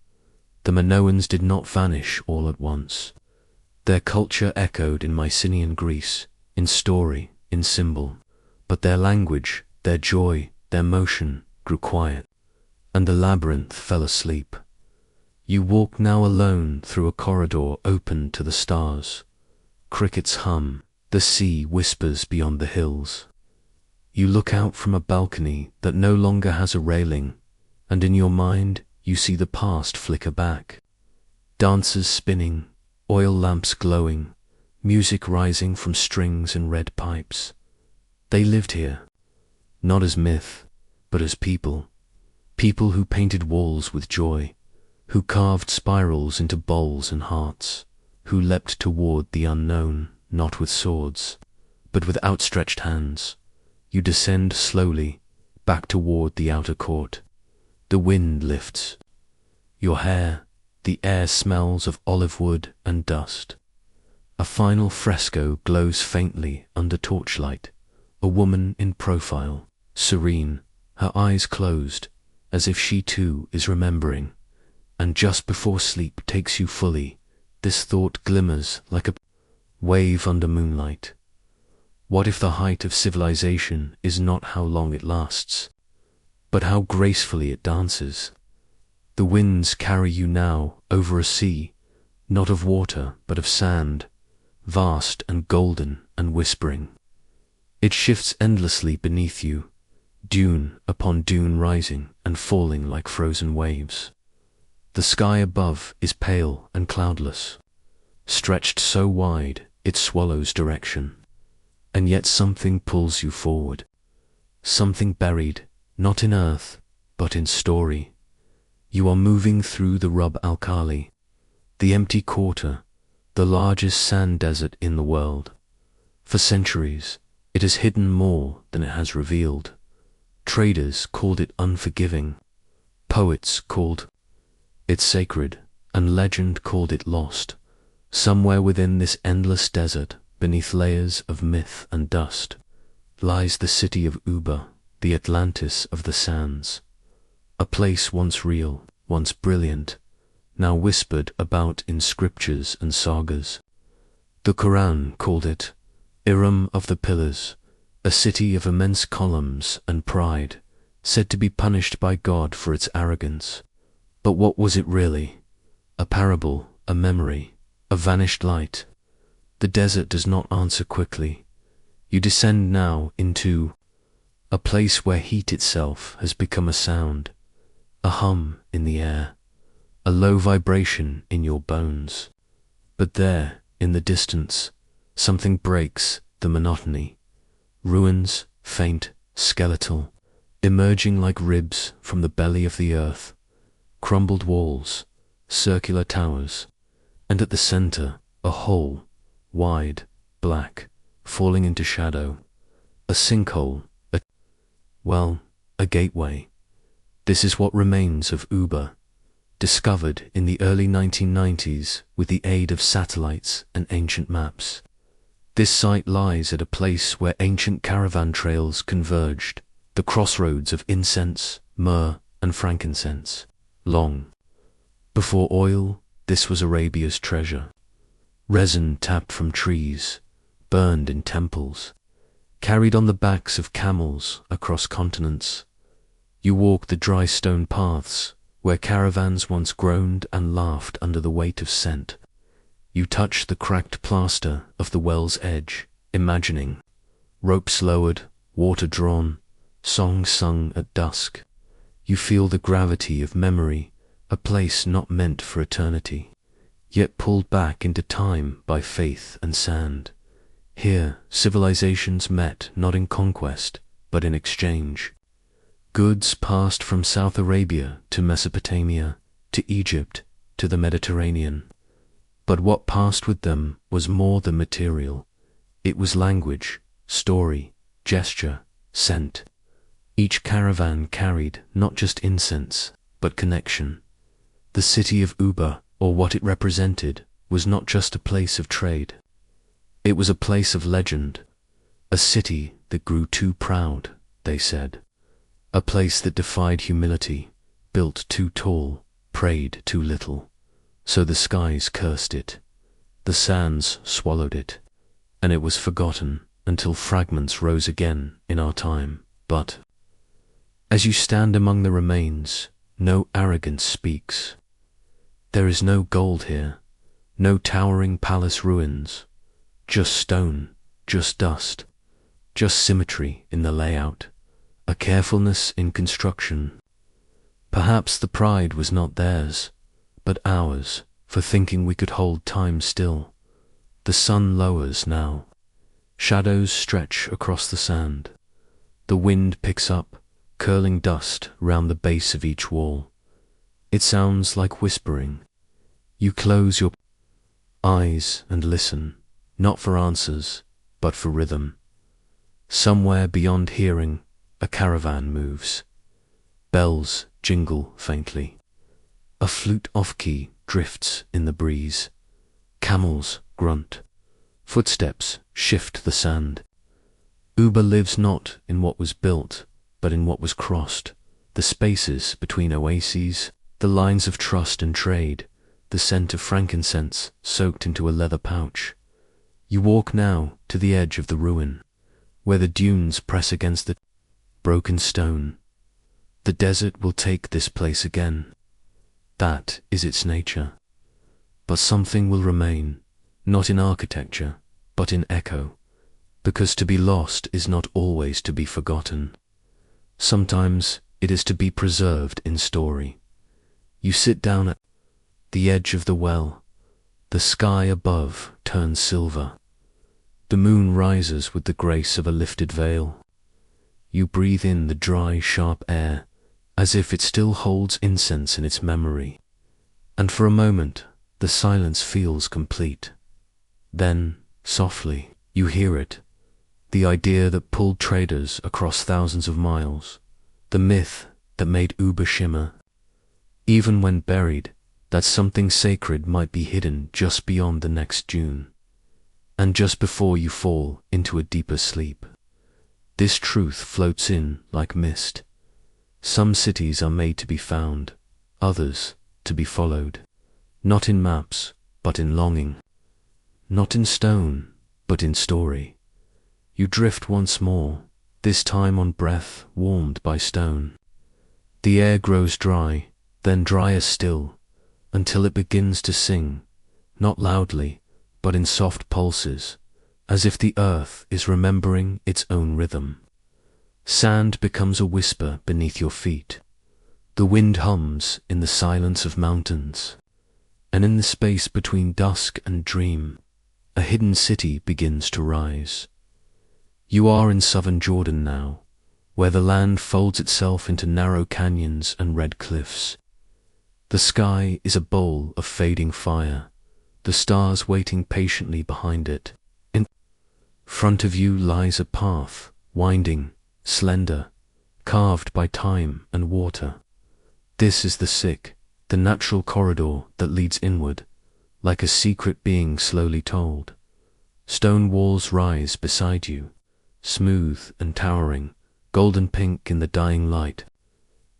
The Minoans did not vanish all at once. Their culture echoed in Mycenaean Greece, in story, in symbol, but their language, their joy, their motion grew quiet, and the labyrinth fell asleep. You walk now alone through a corridor open to the stars. Crickets hum, the sea whispers beyond the hills. You look out from a balcony that no longer has a railing, and in your mind you see the past flicker back. Dancers spinning, oil lamps glowing, music rising from strings and red pipes. They lived here, not as myth, but as people. People who painted walls with joy, who carved spirals into bowls and hearts, who leapt toward the unknown, not with swords, but with outstretched hands. You descend slowly, back toward the outer court. The wind lifts your hair, the air smells of olive wood and dust. A final fresco glows faintly under torchlight, a woman in profile, serene, her eyes closed, as if she too is remembering. And just before sleep takes you fully, this thought glimmers like a wave under moonlight. What if the height of civilization is not how long it lasts, but how gracefully it dances? The winds carry you now over a sea, not of water but of sand, vast and golden and whispering. It shifts endlessly beneath you, dune upon dune rising and falling like frozen waves. The sky above is pale and cloudless, stretched so wide it swallows direction, and yet something pulls you forward, something buried, not in earth, but in story. You are moving through the Rub al-Khali, the empty quarter, the largest sand desert in the world. For centuries, it has hidden more than it has revealed. Traders called it unforgiving, poets called it sacred, and legend called it lost. Somewhere within this endless desert, beneath layers of myth and dust, lies the city of Uba, the Atlantis of the sands. A place once real, once brilliant, now whispered about in scriptures and sagas. The Quran called it Iram of the Pillars, a city of immense columns and pride, said to be punished by God for its arrogance. But what was it really? A parable, a memory, a vanished light? The desert does not answer quickly. You descend now into a place where heat itself has become a sound, a hum in the air, a low vibration in your bones. But there, in the distance, something breaks the monotony. Ruins, faint, skeletal, emerging like ribs from the belly of the earth. Crumbled walls, circular towers, and at the center, a hole, wide, black, falling into shadow. A sinkhole, a gateway. This is what remains of Uba, discovered in the early 1990s with the aid of satellites and ancient maps. This site lies at a place where ancient caravan trails converged, the crossroads of incense, myrrh, and frankincense. Long before oil, this was Arabia's treasure. Resin tapped from trees, burned in temples, carried on the backs of camels across continents. You walk the dry stone paths where caravans once groaned and laughed under the weight of scent. You touch the cracked plaster of the well's edge, imagining ropes lowered, water drawn, songs sung at dusk. You feel the gravity of memory, a place not meant for eternity, yet pulled back into time by faith and sand. Here, civilizations met not in conquest, but in exchange. Goods passed from South Arabia to Mesopotamia, to Egypt, to the Mediterranean. But what passed with them was more than material. It was language, story, gesture, scent. Each caravan carried not just incense, but connection. The city of Uba, or what it represented, was not just a place of trade. It was a place of legend, a city that grew too proud they said. A place that defied humility, built too tall, prayed too little. So the skies cursed it, the sands swallowed it, and it was forgotten until fragments rose again in our time. But as you stand among the remains, no arrogance speaks. There is no gold here, no towering palace ruins, just stone, just dust, just symmetry in the layout, a carefulness in construction. Perhaps the pride was not theirs, but ours, for thinking we could hold time still. The sun lowers now. Shadows stretch across the sand. The wind picks up, curling dust round the base of each wall. It sounds like whispering. You close your eyes and listen, not for answers, but for rhythm. Somewhere beyond hearing, a caravan moves. Bells jingle faintly. A flute off-key drifts in the breeze. Camels grunt. Footsteps shift the sand. Uber lives not in what was built, but in what was crossed. The spaces between oases, the lines of trust and trade, the scent of frankincense soaked into a leather pouch. You walk now to the edge of the ruin, where the dunes press against the broken stone. The desert will take this place again. That is its nature. But something will remain, not in architecture, but in echo, because to be lost is not always to be forgotten. Sometimes it is to be preserved in story. You sit down at the edge of the well. The sky above turns silver. The moon rises with the grace of a lifted veil. You breathe in the dry, sharp air, as if it still holds incense in its memory. And for a moment, the silence feels complete. Then, softly, you hear it, the idea that pulled traders across thousands of miles, the myth that made Uber shimmer. Even when buried, that something sacred might be hidden just beyond the next dune, and just before you fall into a deeper sleep. This truth floats in like mist. Some cities are made to be found, others to be followed, not in maps, but in longing, not in stone, but in story. You drift once more, this time on breath warmed by stone. The air grows dry, then drier still, until it begins to sing, not loudly, but in soft pulses, as if the earth is remembering its own rhythm. Sand becomes a whisper beneath your feet. The wind hums in the silence of mountains, and in the space between dusk and dream, a hidden city begins to rise. You are in southern Jordan now, where the land folds itself into narrow canyons and red cliffs. The sky is a bowl of fading fire, the stars waiting patiently behind it. In front of you lies a path, winding, slender, carved by time and water. This is the sick, the natural corridor that leads inward, like a secret being slowly told. Stone walls rise beside you, smooth and towering, golden pink in the dying light.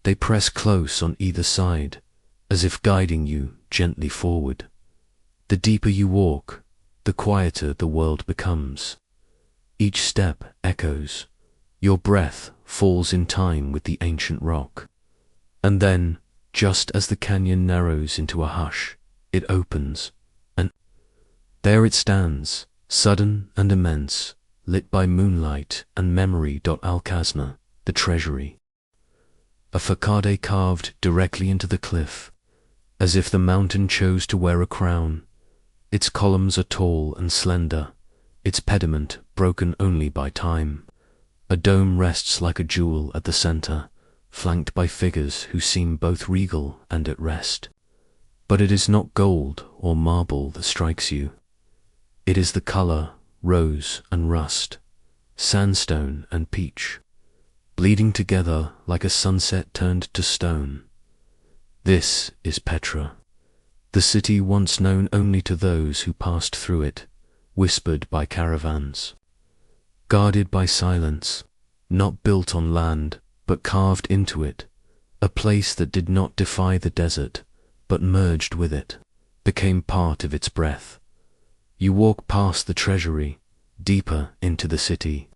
They press close on either side, as if guiding you gently forward. The deeper you walk, the quieter the world becomes. Each step echoes. Your breath falls in time with the ancient rock. And then, just as the canyon narrows into a hush, it opens, and there it stands, sudden and immense, lit by moonlight and memory. Al-Khazna, the treasury. A facade carved directly into the cliff, as if the mountain chose to wear a crown. Its columns are tall and slender, its pediment broken only by time. A dome rests like a jewel at the center, flanked by figures who seem both regal and at rest. But it is not gold or marble that strikes you. It is the color, rose and rust, sandstone and peach, bleeding together like a sunset turned to stone. This is Petra, the city once known only to those who passed through it, whispered by caravans, guarded by silence, not built on land, but carved into it, a place that did not defy the desert, but merged with it, became part of its breath. You walk past the treasury, deeper into the city.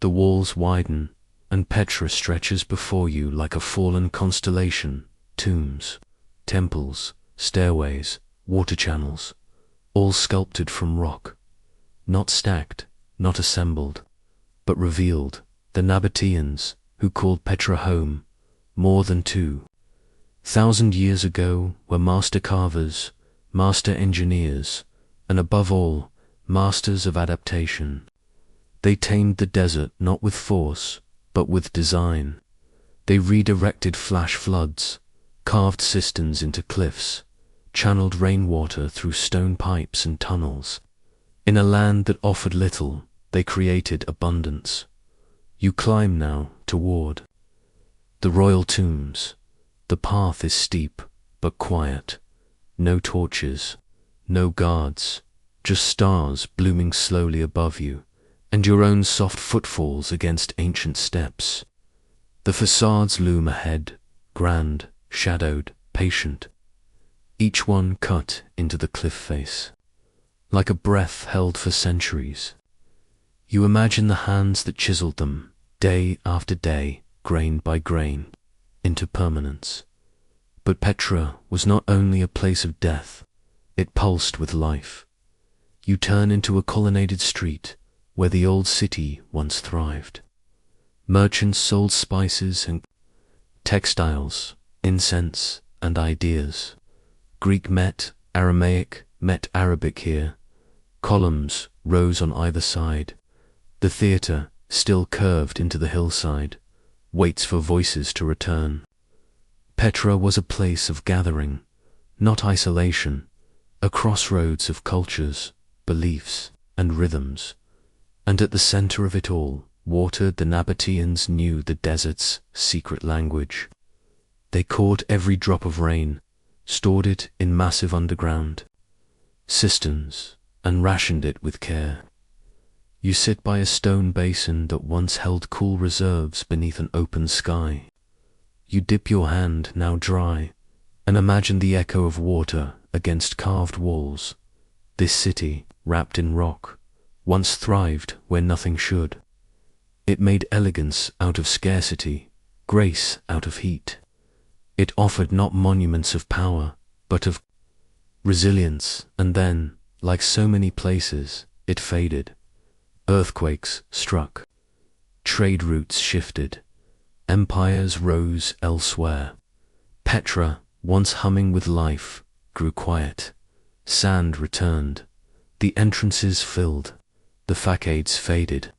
The walls widen, and Petra stretches before you like a fallen constellation, tombs, temples, stairways, water channels, all sculpted from rock, not stacked, not assembled, but revealed. The Nabateans, who called Petra home more than 2,000 years ago, were master carvers, master engineers, and above all, masters of adaptation. They tamed the desert not with force, but with design. They redirected flash floods, carved cisterns into cliffs, channeled rainwater through stone pipes and tunnels. In a land that offered little, they created abundance. You climb now toward the royal tombs. The path is steep, but quiet. No torches, no guards, just stars blooming slowly above you, and your own soft footfalls against ancient steps. The facades loom ahead, grand, shadowed, patient, each one cut into the cliff face, like a breath held for centuries. You imagine the hands that chiseled them, day after day, grain by grain, into permanence. But Petra was not only a place of death, it pulsed with life. You turn into a colonnaded street where the old city once thrived. Merchants sold spices and textiles, incense and ideas. Greek met Aramaic, met Arabic here. Columns rose on either side. The theatre, still curved into the hillside, waits for voices to return. Petra was a place of gathering, not isolation, a crossroads of cultures, beliefs, and rhythms. And at the center of it all, watered, the Nabateans knew the desert's secret language. They caught every drop of rain, stored it in massive underground cisterns, and rationed it with care. You sit by a stone basin that once held cool reserves beneath an open sky. You dip your hand, now dry, and imagine the echo of water against carved walls. This city, wrapped in rock, once thrived where nothing should. It made elegance out of scarcity, grace out of heat. It offered not monuments of power, but of resilience, and then, like so many places, it faded. Earthquakes struck, trade routes shifted, empires rose elsewhere. Petra, once humming with life, grew quiet. Sand returned, the entrances filled, the facades faded.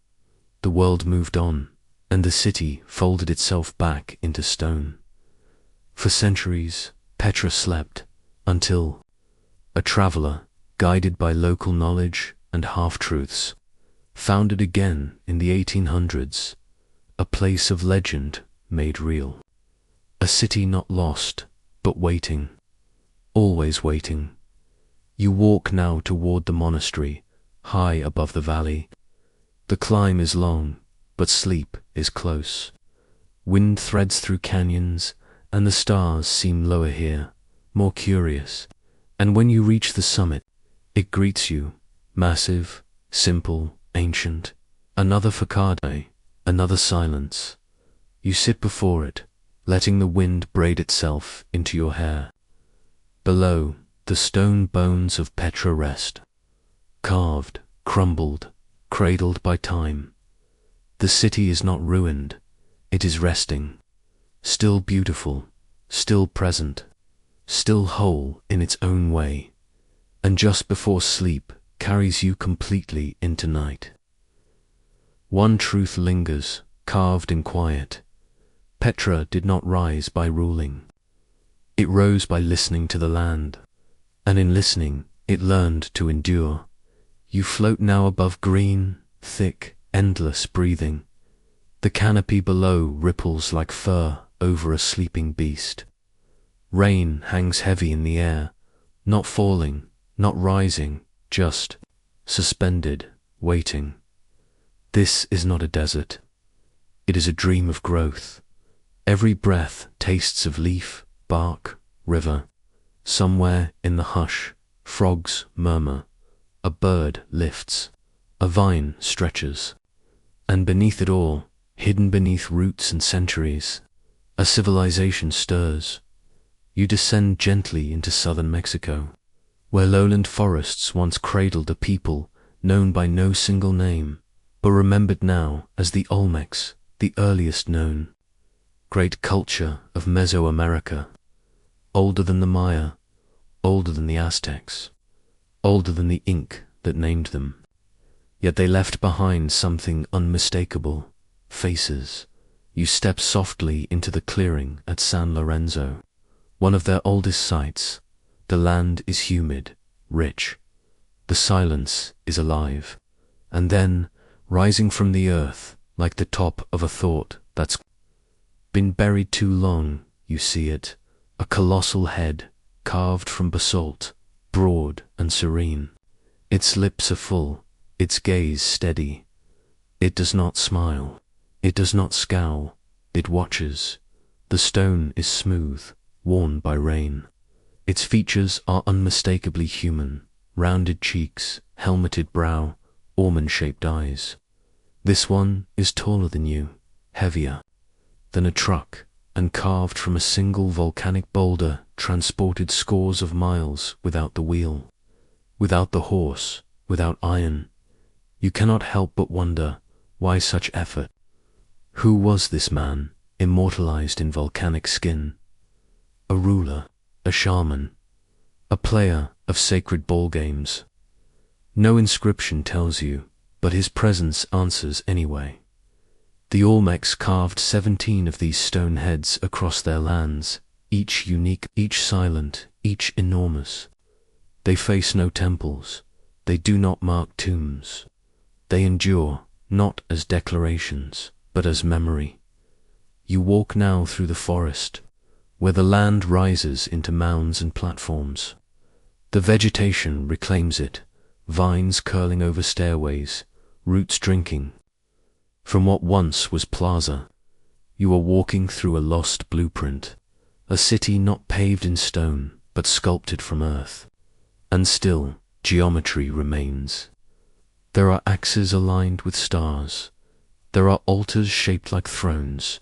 The world moved on, and the city folded itself back into stone. For centuries, Petra slept, until a traveler, guided by local knowledge and half-truths, found it again in the 1800s, a place of legend made real. A city not lost, but waiting, always waiting. You walk now toward the monastery, high above the valley. The climb is long, but sleep is close. Wind threads through canyons, and the stars seem lower here, more curious. And when you reach the summit, it greets you, massive, simple, ancient. Another facade, another silence. You sit before it, letting the wind braid itself into your hair. Below, the stone bones of Petra rest, carved, crumbled, cradled by time. The city is not ruined, it is resting, still beautiful, still present, still whole in its own way, and just before sleep carries you completely into night. One truth lingers, carved in quiet. Petra did not rise by ruling. It rose by listening to the land, and in listening, it learned to endure. You float now above green, thick, endless breathing. The canopy below ripples like fur over a sleeping beast. Rain hangs heavy in the air, not falling, not rising, just suspended, waiting. This is not a desert. It is a dream of growth. Every breath tastes of leaf, bark, river. Somewhere in the hush, frogs murmur, a bird lifts, a vine stretches. And beneath it all, hidden beneath roots and centuries, a civilization stirs. You descend gently into southern Mexico, where lowland forests once cradled a people known by no single name, but remembered now as the Olmecs, the earliest known. Great culture of Mesoamerica, older than the Maya, older than the Aztecs, older than the ink that named them. Yet they left behind something unmistakable, faces. You step softly into the clearing at San Lorenzo, one of their oldest sites. The land is humid, rich. The silence is alive. And then, rising from the earth, like the top of a thought that's been buried too long, you see it, a colossal head, carved from basalt, broad and serene. Its lips are full, its gaze steady. It does not smile, it does not scowl, it watches. The stone is smooth, worn by rain. Its features are unmistakably human, rounded cheeks, helmeted brow, almond-shaped eyes. This one is taller than you, heavier than a truck, and carved from a single volcanic boulder transported scores of miles without the wheel, without the horse, without iron. You cannot help but wonder, why such effort? Who was this man, immortalized in volcanic skin? A ruler, a shaman, a player of sacred ball games. No inscription tells you, but his presence answers anyway. The Olmecs carved 17 of these stone heads across their lands, each unique, each silent, each enormous. They face no temples, they do not mark tombs. They endure, not as declarations, but as memory. You walk now through the forest, where the land rises into mounds and platforms. The vegetation reclaims it, vines curling over stairways, roots drinking. From what once was plaza, you are walking through a lost blueprint, a city not paved in stone, but sculpted from earth. And still, geometry remains. There are axes aligned with stars. There are altars shaped like thrones.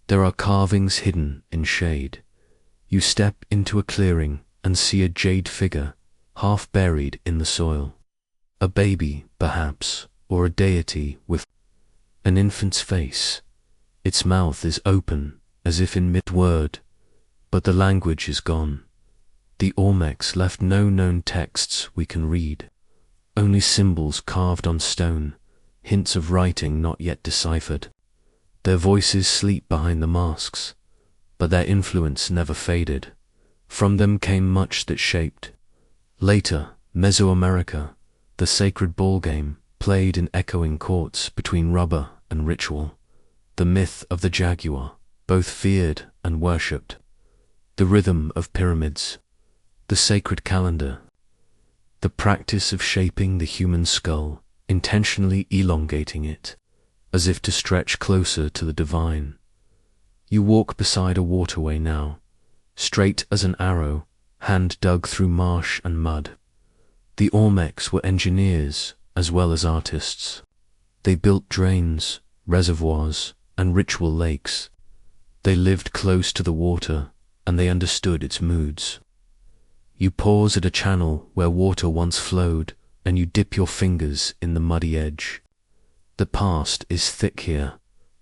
There are carvings hidden in shade. You step into a clearing and see a jade figure, half buried in the soil. A baby, perhaps, or a deity with an infant's face. Its mouth is open, as if in mid-word, but the language is gone. The Olmecs left no known texts we can read, only symbols carved on stone, hints of writing not yet deciphered. Their voices sleep behind the masks, but their influence never faded. From them came much that shaped. Later, Mesoamerica, the sacred ball game, played in echoing courts between rubber and ritual. The myth of the jaguar, both feared and worshipped. The rhythm of pyramids, the sacred calendar, the practice of shaping the human skull, intentionally elongating it, as if to stretch closer to the divine. You walk beside a waterway now, straight as an arrow, hand dug through marsh and mud. The Olmecs were engineers as well as artists. They built drains, reservoirs, and ritual lakes. They lived close to the water, and they understood its moods. You pause at a channel where water once flowed, and you dip your fingers in the muddy edge. The past is thick here,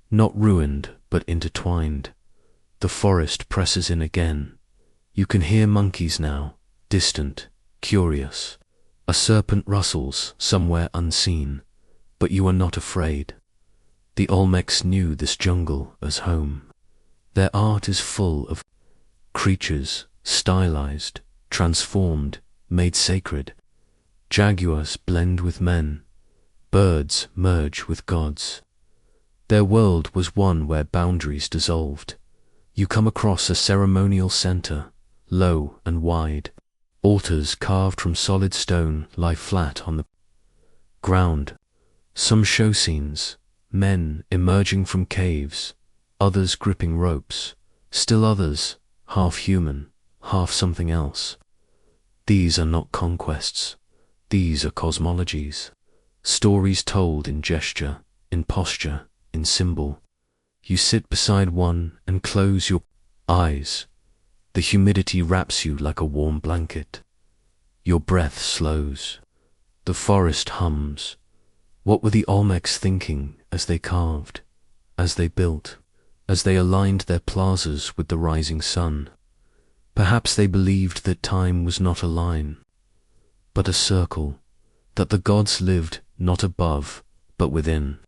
not ruined but intertwined. The forest presses in again. You can hear monkeys now, distant, curious. A serpent rustles somewhere unseen, but you are not afraid. The Olmecs knew this jungle as home. Their art is full of creatures, stylized, transformed, made sacred. Jaguars blend with men, birds merge with gods. Their world was one where boundaries dissolved. You come across a ceremonial center, low and wide. Altars carved from solid stone lie flat on the ground. Some show scenes, men emerging from caves, others gripping ropes, still others half human, half something else. These are not conquests, these are cosmologies, stories told in gesture, in posture, in symbol. You sit beside one and close your eyes. The humidity wraps you like a warm blanket. Your breath slows. The forest hums. What were the Olmecs thinking as they carved, as they built, as they aligned their plazas with the rising sun? Perhaps they believed that time was not a line, but a circle, that the gods lived not above, but within.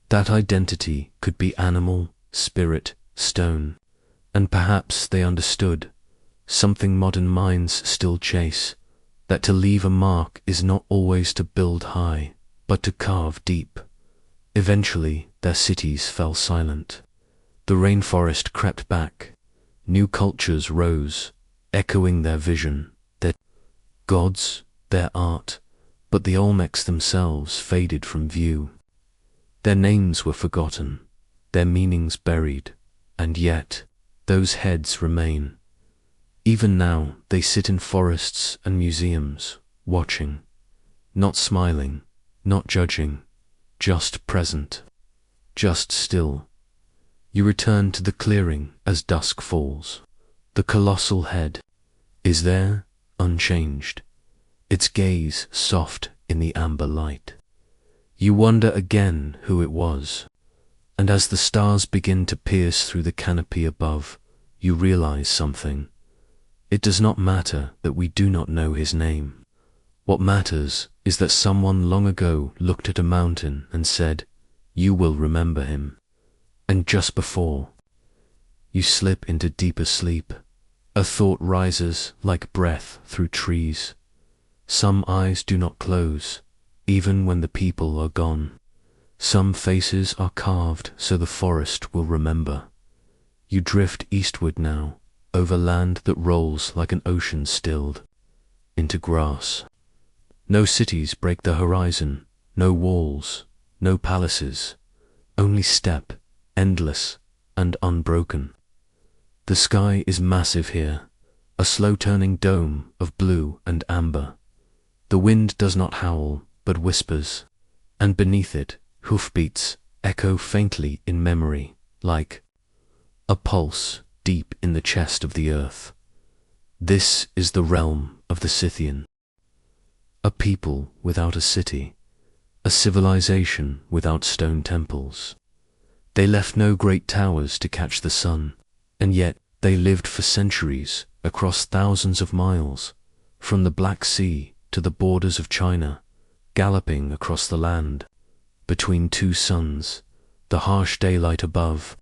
That identity could be animal, spirit, stone, and perhaps they understood, something modern minds still chase, that to leave a mark is not always to build high, but to carve deep. Eventually their cities fell silent. The rainforest crept back. New cultures rose, echoing their vision, their gods, their art, but the Olmecs themselves faded from view. Their names were forgotten, their meanings buried, and yet those heads remain. Even now they sit in forests and museums, watching, not smiling, not judging, just present, just still. You return to the clearing as dusk falls. The colossal head is there, unchanged, its gaze soft in the amber light. You wonder again who it was, and as the stars begin to pierce through the canopy above, you realize something. It does not matter that we do not know his name. What matters is that someone long ago looked at a mountain and said, "You will remember him." And just before you slip into deeper sleep, a thought rises like breath through trees. Some eyes do not close, even when the people are gone. Some faces are carved so the forest will remember. You drift eastward now, over land that rolls like an ocean stilled, into grass. No cities break the horizon, no walls, no palaces, only steppe, endless and unbroken. The sky is massive here, a slow-turning dome of blue and amber. The wind does not howl, but whispers, and beneath it, hoofbeats echo faintly in memory, like a pulse deep in the chest of the earth. This is the realm of the Scythian. A people without a city, a civilization without stone temples. They left no great towers to catch the sun, and yet they lived for centuries across thousands of miles, from the Black Sea to the borders of China, galloping across the land, between two suns, the harsh daylight above,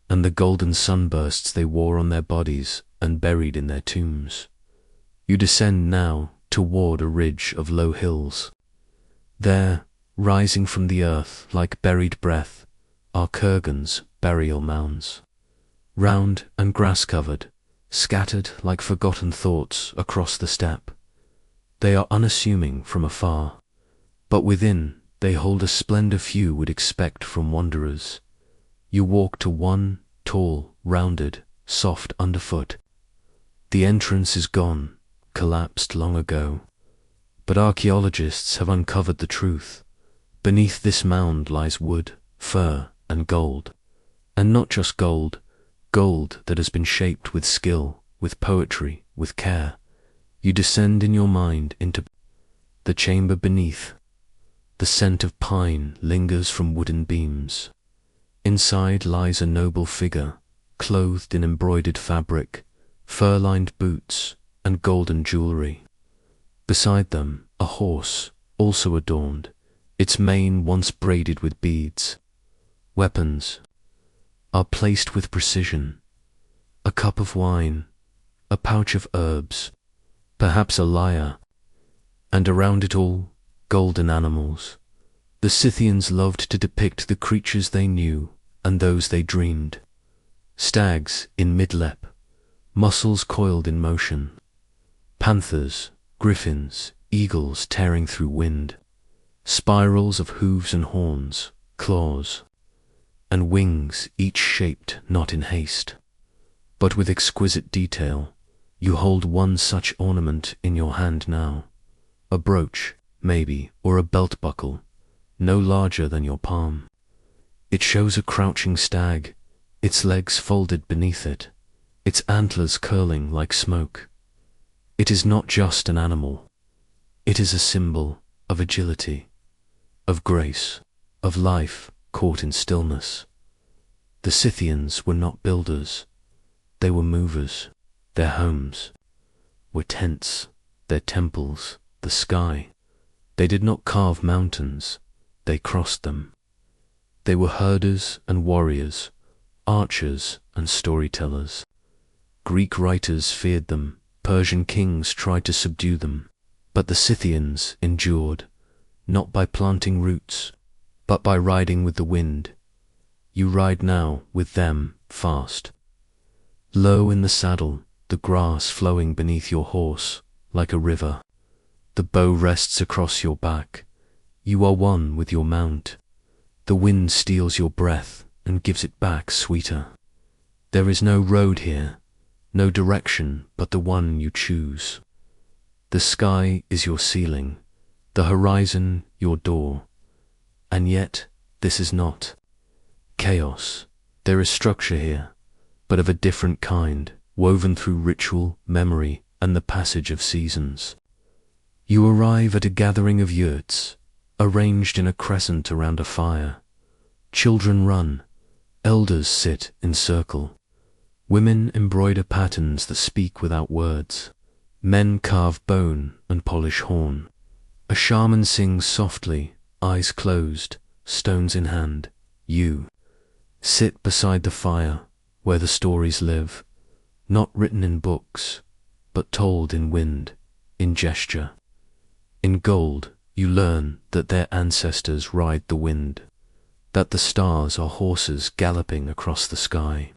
and the golden sunbursts they wore on their bodies and buried in their tombs. You descend now toward a ridge of low hills. There, rising from the earth like buried breath, are Kurgan's burial mounds, round and grass-covered, scattered like forgotten thoughts across the steppe. They are unassuming from afar, but within they hold a splendor few would expect from wanderers. You walk to one, tall, rounded, soft underfoot. The entrance is gone, collapsed long ago, but archaeologists have uncovered the truth. Beneath this mound lies wood, fur, and gold, and not just gold, gold that has been shaped with skill, with poetry, with care. You descend in your mind into the chamber beneath. The scent of pine lingers from wooden beams. Inside lies a noble figure, clothed in embroidered fabric, fur-lined boots, and golden jewelry. Beside them, a horse, also adorned, its mane once braided with beads. Weapons are placed with precision. A cup of wine, a pouch of herbs, perhaps a lyre, and around it all, golden animals. The Scythians loved to depict the creatures they knew and those they dreamed. Stags in mid-lep, muscles coiled in motion. Panthers, griffins, eagles tearing through wind. Spirals of hooves and horns, claws, and wings each shaped not in haste, but with exquisite detail. You hold one such ornament in your hand now, a brooch, maybe, or a belt buckle, no larger than your palm. It shows a crouching stag, its legs folded beneath it, its antlers curling like smoke. It is not just an animal. It is a symbol of agility, of grace, of life caught in stillness. The Scythians were not builders, they were movers. Their homes were tents, their temples the sky. They did not carve mountains, they crossed them. They were herders and warriors, archers and storytellers. Greek writers feared them, Persian kings tried to subdue them, but the Scythians endured, not by planting roots, but by riding with the wind. You ride now with them fast. Low in the saddle, the grass flowing beneath your horse like a river. The bow rests across your back. You are one with your mount. The wind steals your breath and gives it back sweeter. There is no road here, no direction but the one you choose. The sky is your ceiling, the horizon your door. And yet this is not chaos. There is structure here, but of a different kind, woven through ritual, memory, and the passage of seasons. You arrive at a gathering of yurts, arranged in a crescent around a fire. Children run, elders sit in circle. Women embroider patterns that speak without words. Men carve bone and polish horn. A shaman sings softly, eyes closed, stones in hand. You sit beside the fire, where the stories live, not written in books, but told in wind, in gesture. In gold, you learn that their ancestors ride the wind, that the stars are horses galloping across the sky,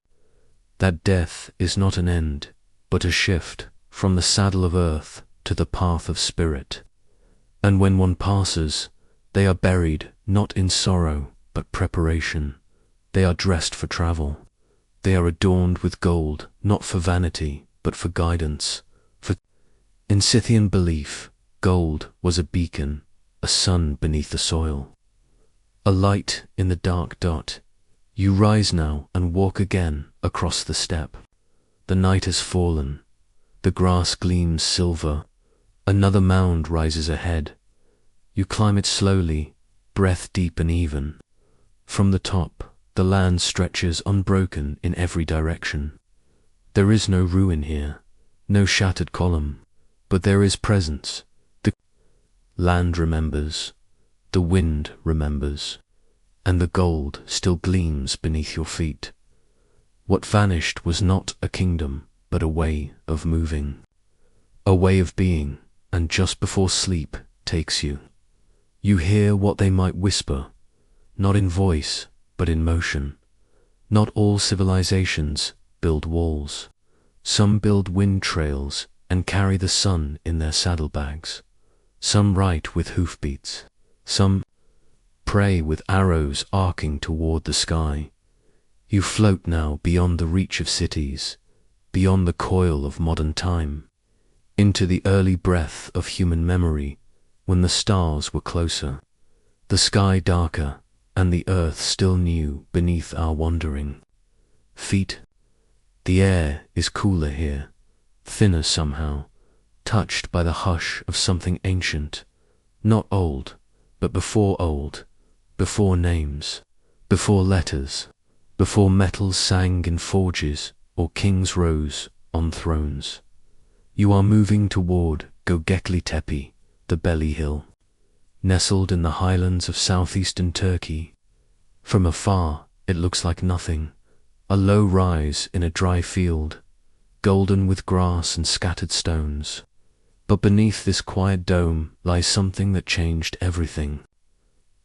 that death is not an end, but a shift from the saddle of earth to the path of spirit. And when one passes, they are buried not in sorrow, but preparation. They are dressed for travel. They are adorned with gold, not for vanity, but for guidance. For in Scythian belief, gold was a beacon, a sun beneath the soil, a light in the dark dot. You rise now and walk again across the steppe. The night has fallen. The grass gleams silver. Another mound rises ahead. You climb it slowly, breath deep and even. From the top, the land stretches unbroken in every direction. There is no ruin here, no shattered column, but there is presence. The land remembers, the wind remembers, and the gold still gleams beneath your feet. What vanished was not a kingdom, but a way of moving, a way of being, and just before sleep takes you, you hear what they might whisper, not in voice, but in motion. Not all civilizations build walls. Some build wind trails and carry the sun in their saddlebags. Some write with hoofbeats. Some pray with arrows arcing toward the sky. You float now beyond the reach of cities, beyond the coil of modern time, into the early breath of human memory, when the stars were closer, the sky darker, and the earth still new beneath our wandering feet. The air is cooler here, thinner somehow, touched by the hush of something ancient, not old, but before names, before letters, before metals sang in forges or kings rose on thrones. You are moving toward Göbekli Tepe, the Belly Hill, nestled in the highlands of southeastern Turkey. From afar, it looks like nothing, a low rise in a dry field, golden with grass and scattered stones. But beneath this quiet dome lies something that changed everything.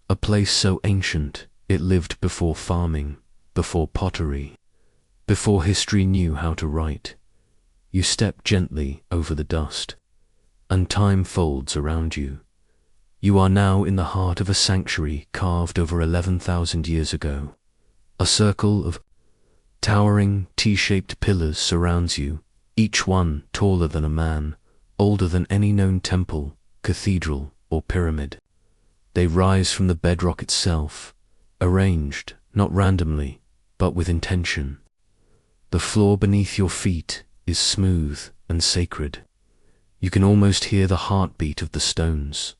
A place so ancient, it lived before farming, before pottery, before history knew how to write. You step gently over the dust, and time folds around you. You are now in the heart of a sanctuary carved over 11,000 years ago. A circle of towering, T-shaped pillars surrounds you, each one taller than a man, older than any known temple, cathedral, or pyramid. They rise from the bedrock itself, arranged, not randomly, but with intention. The floor beneath your feet is smooth and sacred. You can almost hear the heartbeat of the stones.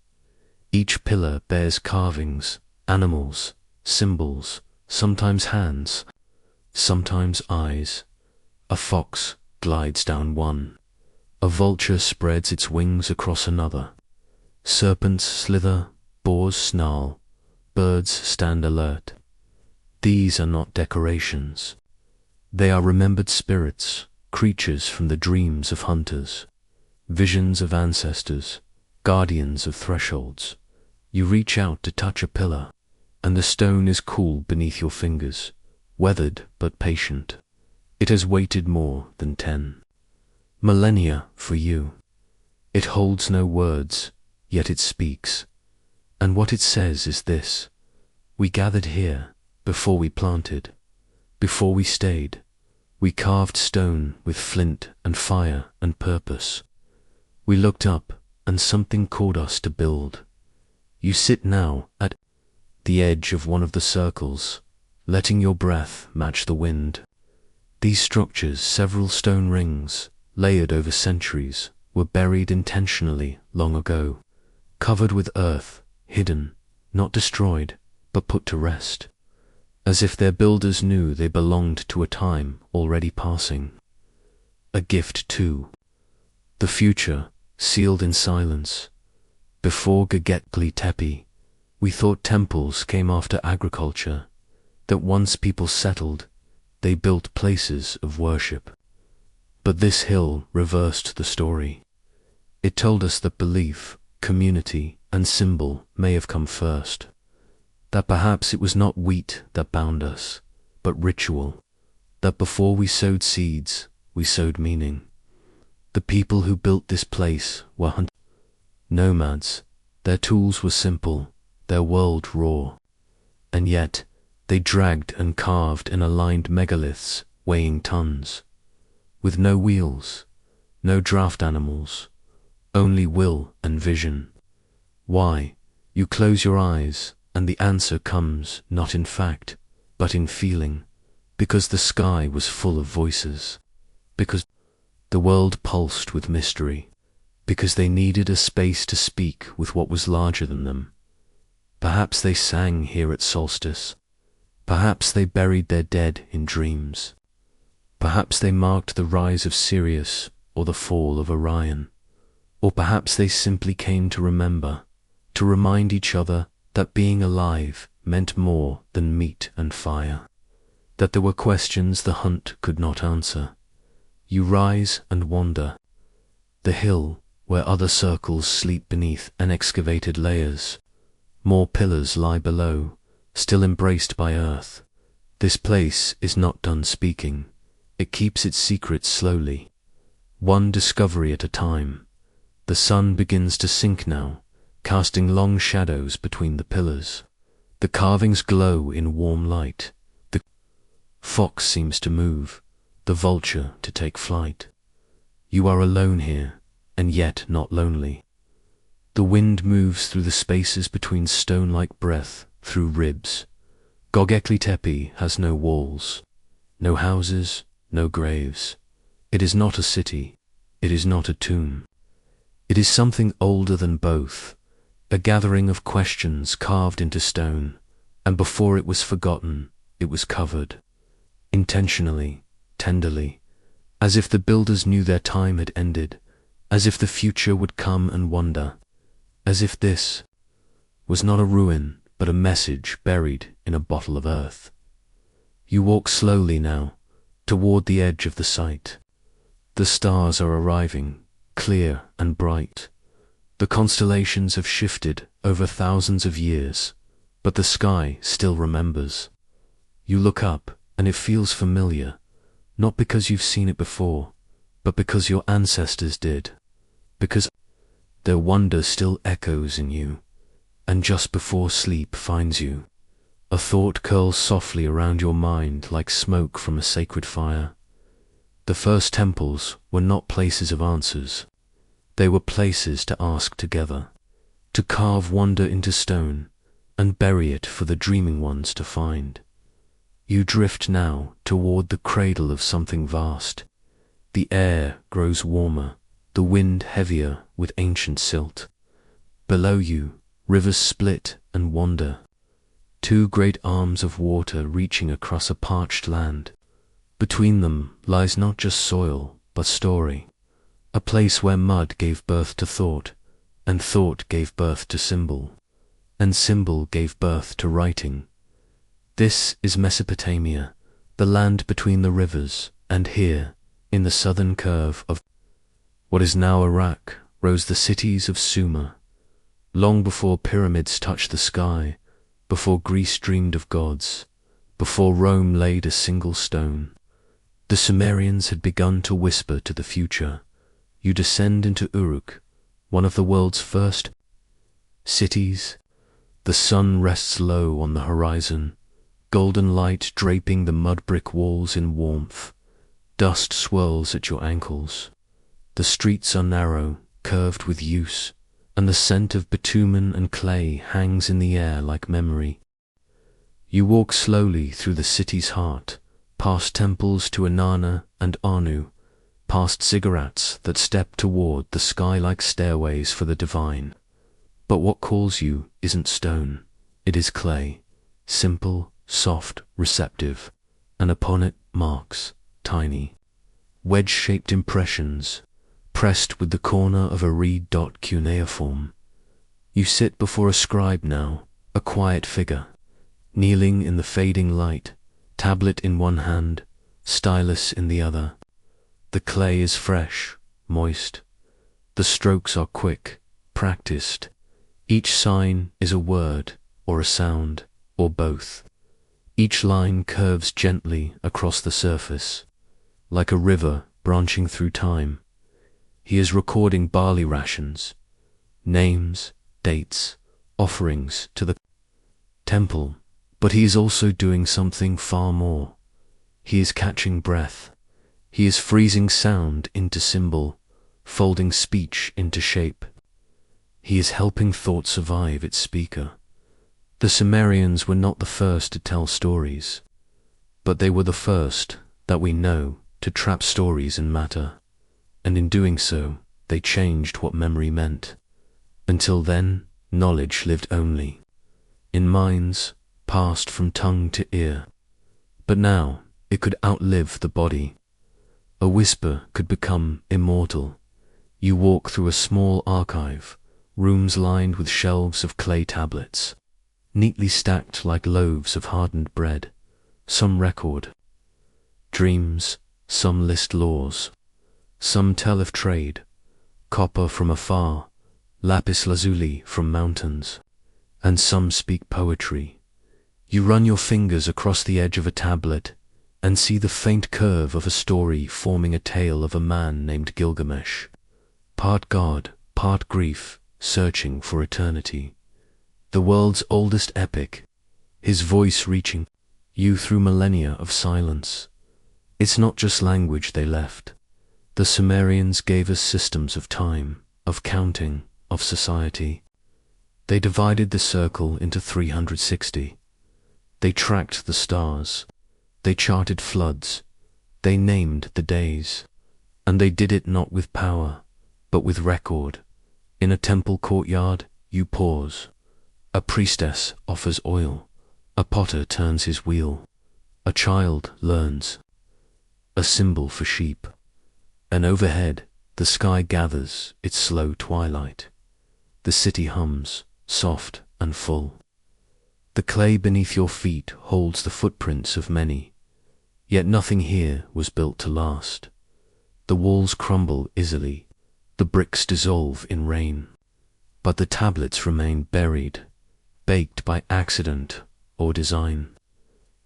Each pillar bears carvings, animals, symbols, sometimes hands, sometimes eyes. A fox glides down one. A vulture spreads its wings across another. Serpents slither, boars snarl, birds stand alert. These are not decorations. They are remembered spirits, creatures from the dreams of hunters, visions of ancestors, guardians of thresholds. You reach out to touch a pillar, and the stone is cool beneath your fingers, weathered but patient. It has waited more than 10 millennia for you. It holds no words, yet it speaks. And what it says is this: we gathered here before we planted, before we stayed. We carved stone with flint and fire and purpose. We looked up, and something called us to build. You sit now at the edge of one of the circles, letting your breath match the wind. These structures, several stone rings, layered over centuries, were buried intentionally long ago, covered with earth, hidden, not destroyed, but put to rest, as if their builders knew they belonged to a time already passing. A gift too. The future, sealed in silence. Before Göbekli Tepe, we thought temples came after agriculture, that once people settled, they built places of worship. But this hill reversed the story. It told us that belief, community, and symbol may have come first. That perhaps it was not wheat that bound us, but ritual. That before we sowed seeds, we sowed meaning. The people who built this place were nomads. Their tools were simple, their world raw. And yet, they dragged and carved and aligned megaliths weighing tons. With no wheels, no draft animals, only will and vision. Why? You close your eyes, and the answer comes not in fact, but in feeling, because the sky was full of voices, because the world pulsed with mystery, because they needed a space to speak with what was larger than them. Perhaps they sang here at solstice. Perhaps they buried their dead in dreams. Perhaps they marked the rise of Sirius or the fall of Orion. Or perhaps they simply came to remember, to remind each other that being alive meant more than meat and fire, that there were questions the hunt could not answer. You rise and wander. The hill where other circles sleep beneath unexcavated layers. More pillars lie below, still embraced by earth. This place is not done speaking. It keeps its secrets slowly, one discovery at a time. The sun begins to sink now, casting long shadows between the pillars. The carvings glow in warm light. The fox seems to move, the vulture to take flight. You are alone here, and yet not lonely. The wind moves through the spaces between stone-like breath, through ribs. Göbekli Tepe has no walls, no houses, no graves. It is not a city. It is not a tomb. It is something older than both, a gathering of questions carved into stone, and before it was forgotten, it was covered, intentionally, tenderly, as if the builders knew their time had ended, as if the future would come and wonder, as if this was not a ruin, but a message buried in a bottle of earth. You walk slowly now, toward the edge of the site. The stars are arriving, clear and bright. The constellations have shifted over thousands of years, but the sky still remembers. You look up, and it feels familiar, not because you've seen it before, but because your ancestors did, because their wonder still echoes in you, and just before sleep finds you, a thought curls softly around your mind like smoke from a sacred fire. The first temples were not places of answers. They were places to ask together, to carve wonder into stone and bury it for the dreaming ones to find. You drift now toward the cradle of something vast. The air grows warmer, the wind heavier with ancient silt. Below you, rivers split and wander, two great arms of water reaching across a parched land. Between them lies not just soil, but story, a place where mud gave birth to thought, and thought gave birth to symbol, and symbol gave birth to writing. This is Mesopotamia, the land between the rivers, and here, in the southern curve of what is now Iraq, rose the cities of Sumer. Long before pyramids touched the sky, before Greece dreamed of gods, before Rome laid a single stone, the Sumerians had begun to whisper to the future. You descend into Uruk, one of the world's first cities. The sun rests low on the horizon, golden light draping the mud-brick walls in warmth. Dust swirls at your ankles. The streets are narrow, curved with use, and the scent of bitumen and clay hangs in the air like memory. You walk slowly through the city's heart, past temples to Inanna and Anu, past ziggurats that step toward the sky like stairways for the divine. But what calls you isn't stone, it is clay, simple, soft, receptive, and upon it marks, tiny, wedge-shaped impressions, pressed with the corner of a reed cuneiform. You sit before a scribe now, a quiet figure, kneeling in the fading light, tablet in one hand, stylus in the other. The clay is fresh, moist. The strokes are quick, practiced. Each sign is a word, or a sound, or both. Each line curves gently across the surface, like a river branching through time. He is recording barley rations, names, dates, offerings to the temple, but he is also doing something far more. He is catching breath. He is freezing sound into symbol, folding speech into shape. He is helping thought survive its speaker. The Sumerians were not the first to tell stories, but they were the first, that we know, to trap stories in matter, and in doing so, they changed what memory meant. Until then, knowledge lived only in minds, passed from tongue to ear. But now, it could outlive the body. A whisper could become immortal. You walk through a small archive, rooms lined with shelves of clay tablets, neatly stacked like loaves of hardened bread. Some record dreams, some list laws, some tell of trade, copper from afar, lapis lazuli from mountains, and some speak poetry. You run your fingers across the edge of a tablet and see the faint curve of a story forming a tale of a man named Gilgamesh, part god, part grief, searching for eternity. The world's oldest epic, his voice reaching you through millennia of silence. It's not just language they left. The Sumerians gave us systems of time, of counting, of society. They divided the circle into 360. They tracked the stars. They charted floods. They named the days. And they did it not with power, but with record. In a temple courtyard, you pause. A priestess offers oil. A potter turns his wheel. A child learns. A symbol for sheep. And overhead, the sky gathers its slow twilight. The city hums, soft and full. The clay beneath your feet holds the footprints of many, yet nothing here was built to last. The walls crumble easily, the bricks dissolve in rain, but the tablets remain buried, baked by accident or design,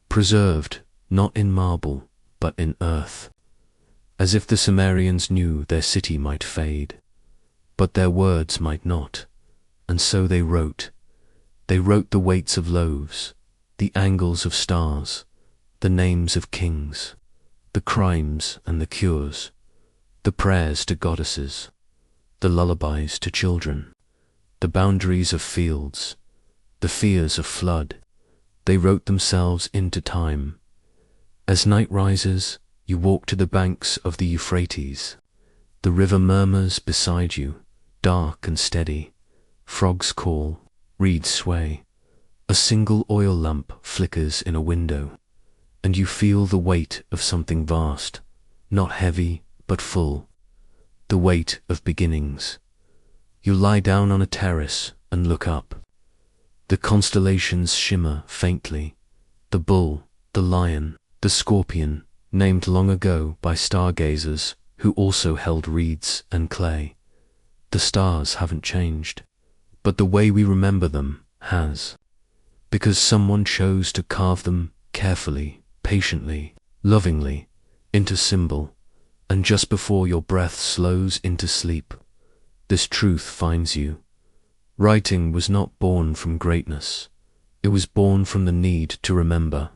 preserved not in marble but in earth, as if the Sumerians knew their city might fade, but their words might not, and so they wrote, They wrote the weights of loaves, the angles of stars, the names of kings, the crimes and the cures, the prayers to goddesses, the lullabies to children, the boundaries of fields, the fears of flood. They wrote themselves into time. As night rises, you walk to the banks of the Euphrates. The river murmurs beside you, dark and steady. Frogs call, reeds sway. A single oil lamp flickers in a window, and you feel the weight of something vast, not heavy but full, the weight of beginnings. You lie down on a terrace and look up. The constellations shimmer faintly. The bull, the lion, the scorpion, named long ago by stargazers who also held reeds and clay. The stars haven't changed, but the way we remember them has, because someone chose to carve them carefully, patiently, lovingly, into symbol, and just before your breath slows into sleep, this truth finds you. Writing was not born from greatness. It was born from the need to remember,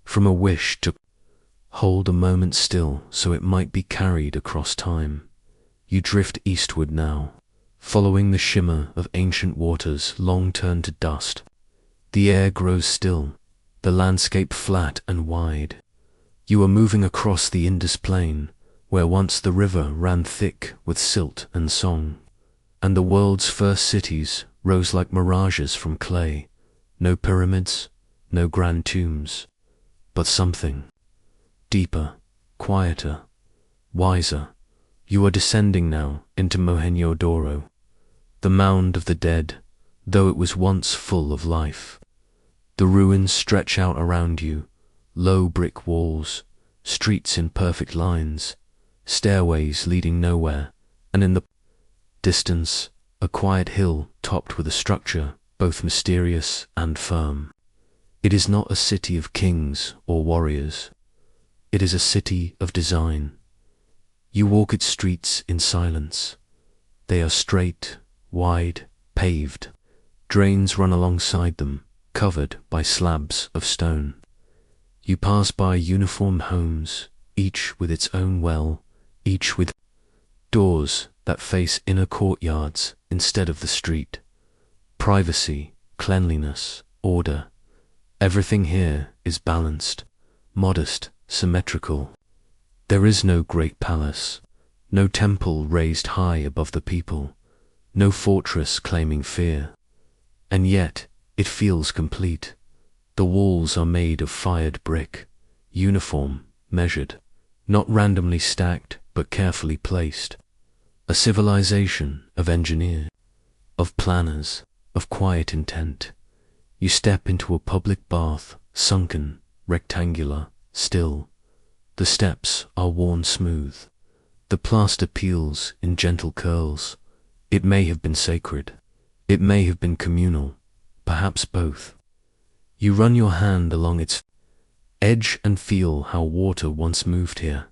from a wish to hold a moment still so it might be carried across time. You drift eastward now, following the shimmer of ancient waters long turned to dust. The air grows still, the landscape flat and wide. You are moving across the Indus plain, where once the river ran thick with silt and song, and the world's first cities rose like mirages from clay. No pyramids, no grand tombs, but something deeper, quieter, wiser. You are descending now into Mohenjo-daro, the mound of the dead, though it was once full of life. The ruins stretch out around you, low brick walls, streets in perfect lines, stairways leading nowhere, and in the distance, a quiet hill topped with a structure both mysterious and firm. It is not a city of kings or warriors. It is a city of design. You walk its streets in silence. They are straight, wide, paved. Drains run alongside them, covered by slabs of stone. You pass by uniformed homes, each with its own well, each with doors that face inner courtyards instead of the street. Privacy, cleanliness, order. Everything here is balanced, modest, symmetrical. There is no great palace, no temple raised high above the people, no fortress claiming fear. And yet, it feels complete. The walls are made of fired brick, uniform, measured, not randomly stacked, but carefully placed. A civilization of engineers, of planners, of quiet intent. You step into a public bath, sunken, rectangular, still. The steps are worn smooth. The plaster peels in gentle curls. It may have been sacred. It may have been communal, perhaps both. You run your hand along its edge and feel how water once moved here,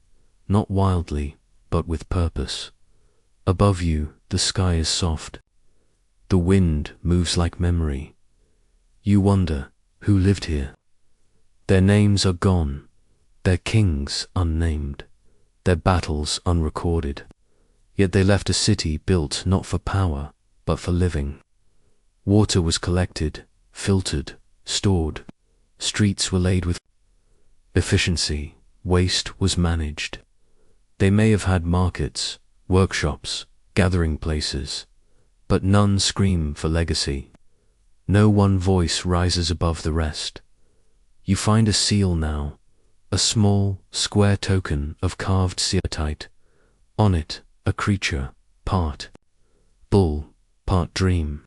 not wildly, but with purpose. Above you, the sky is soft. The wind moves like memory. You wonder who lived here. Their names are gone, their kings unnamed, their battles unrecorded. Yet they left a city built not for power, but for living. Water was collected, filtered, stored. Streets were laid with efficiency. Waste was managed. They may have had markets, workshops, gathering places, but none scream for legacy. No one voice rises above the rest. You find a seal now, a small, square token of carved ceratite. On it, a creature, part bull, part dream,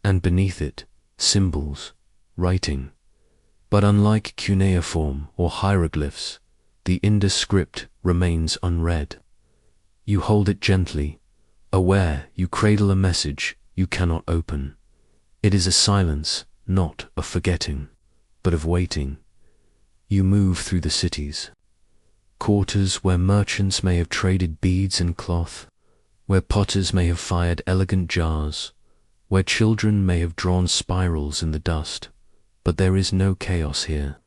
and beneath it, symbols, writing. But unlike cuneiform or hieroglyphs, the Indus script remains unread. You hold it gently, aware you cradle a message you cannot open. It is a silence, not of forgetting, but of waiting. You move through the cities. Quarters where merchants may have traded beads and cloth, where potters may have fired elegant jars, where children may have drawn spirals in the dust, but there is no chaos here,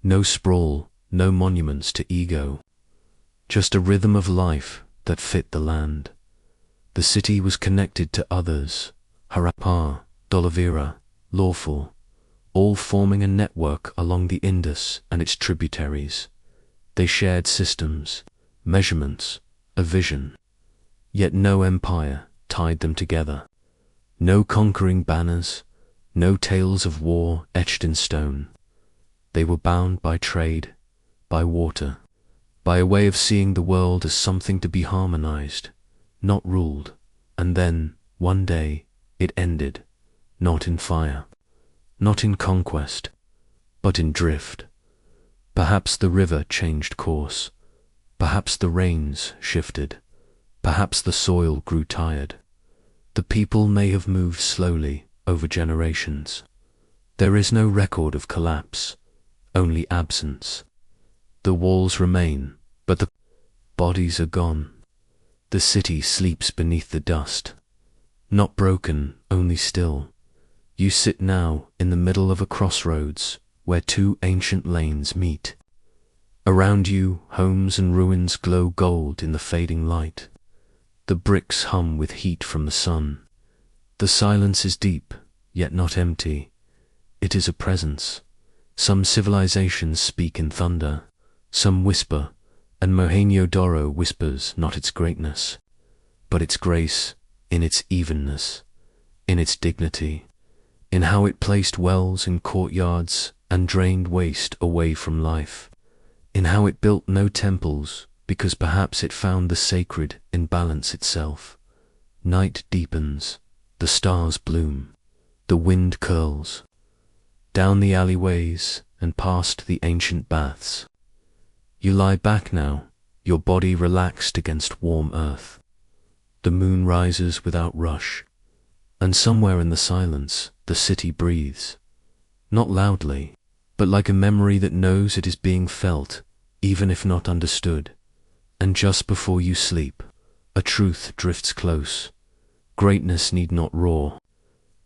no sprawl, no monuments to ego, just a rhythm of life that fit the land. The city was connected to others, Harappa, Dolavira, Lawful, all forming a network along the Indus and its tributaries. They shared systems, measurements, a vision, yet no empire tied them together. No conquering banners, no tales of war etched in stone. They were bound by trade, by water, by a way of seeing the world as something to be harmonized, not ruled, and then, one day, it ended, not in fire, not in conquest, but in drift. Perhaps the river changed course, perhaps the rains shifted, perhaps the soil grew tired. The people may have moved slowly over generations. There is no record of collapse, only absence. The walls remain, but the bodies are gone. The city sleeps beneath the dust, not broken, only still. You sit now in the middle of a crossroads where two ancient lanes meet. Around you, homes and ruins glow gold in the fading light. The bricks hum with heat from the sun. The silence is deep, yet not empty. It is a presence. Some civilizations speak in thunder, some whisper, and Mohenjo-Daro whispers not its greatness, but its grace in its evenness, in its dignity, in how it placed wells in courtyards and drained waste away from life, in how it built no temples because perhaps it found the sacred in balance itself. Night deepens, the stars bloom, the wind curls. Down the alleyways and past the ancient baths. You lie back now, your body relaxed against warm earth. The moon rises without rush, and somewhere in the silence the city breathes, not loudly, but like a memory that knows it is being felt, even if not understood. And just before you sleep, a truth drifts close. Greatness need not roar.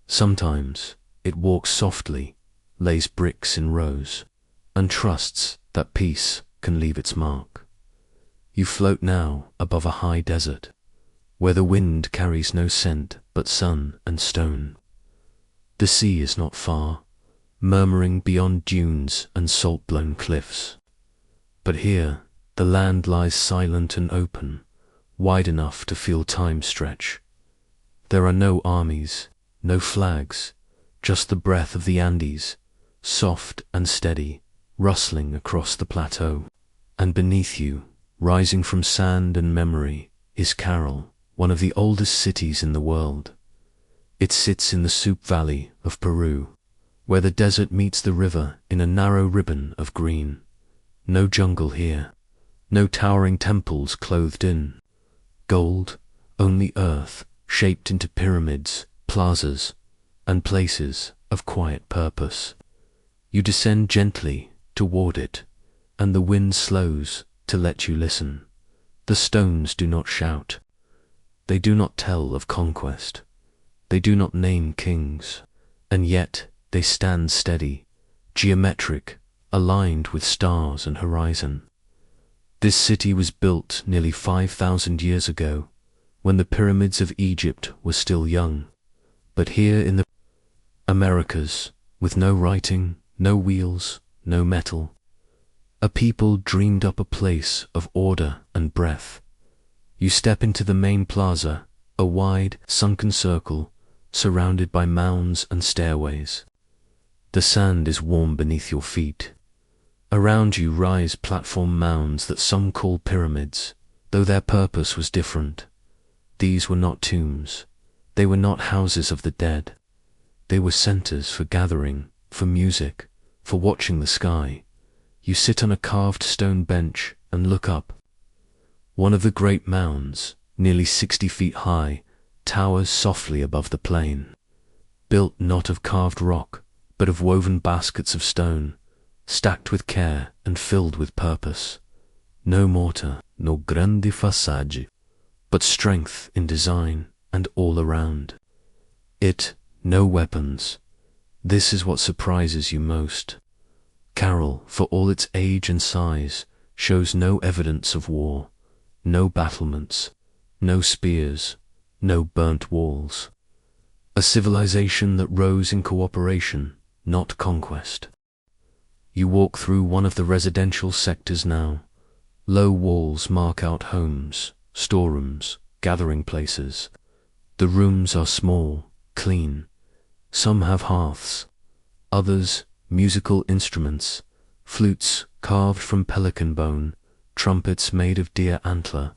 Sometimes it walks softly, lays bricks in rows, and trusts that peace can leave its mark. You float now above a high desert, where the wind carries no scent but sun and stone. The sea is not far, murmuring beyond dunes and salt-blown cliffs. But here, the land lies silent and open, wide enough to feel time stretch. There are no armies, no flags, just the breath of the Andes, soft and steady, rustling across the plateau. And beneath you, rising from sand and memory, is Carol, one of the oldest cities in the world. It sits in the Soup Valley of Peru, where the desert meets the river in a narrow ribbon of green. No jungle here, no towering temples clothed in gold, only earth shaped into pyramids, plazas, and places of quiet purpose. You descend gently toward it, and the wind slows to let you listen. The stones do not shout. They do not tell of conquest. They do not name kings. And yet they stand steady, geometric, aligned with stars and horizon. This city was built nearly 5,000 years ago, when the pyramids of Egypt were still young. But here in the Americas, with no writing, no wheels, no metal, a people dreamed up a place of order and breath. You step into the main plaza, a wide, sunken circle, surrounded by mounds and stairways. The sand is warm beneath your feet. Around you rise platform mounds that some call pyramids, though their purpose was different. These were not tombs. They were not houses of the dead. They were centers for gathering, for music, for watching the sky. You sit on a carved stone bench and look up. One of the great mounds, nearly 60 feet high, towers softly above the plain. Built not of carved rock, but of woven baskets of stone, stacked with care and filled with purpose. No mortar, no grande façade, but strength in design and all around. No weapons. This is what surprises you most. Carol, for all its age and size, shows no evidence of war, no battlements, no spears, no burnt walls. A civilization that rose in cooperation, not conquest. You walk through one of the residential sectors now. Low walls mark out homes, storerooms, gathering places. The rooms are small, clean. Some have hearths, others musical instruments, flutes carved from pelican bone, trumpets made of deer antler.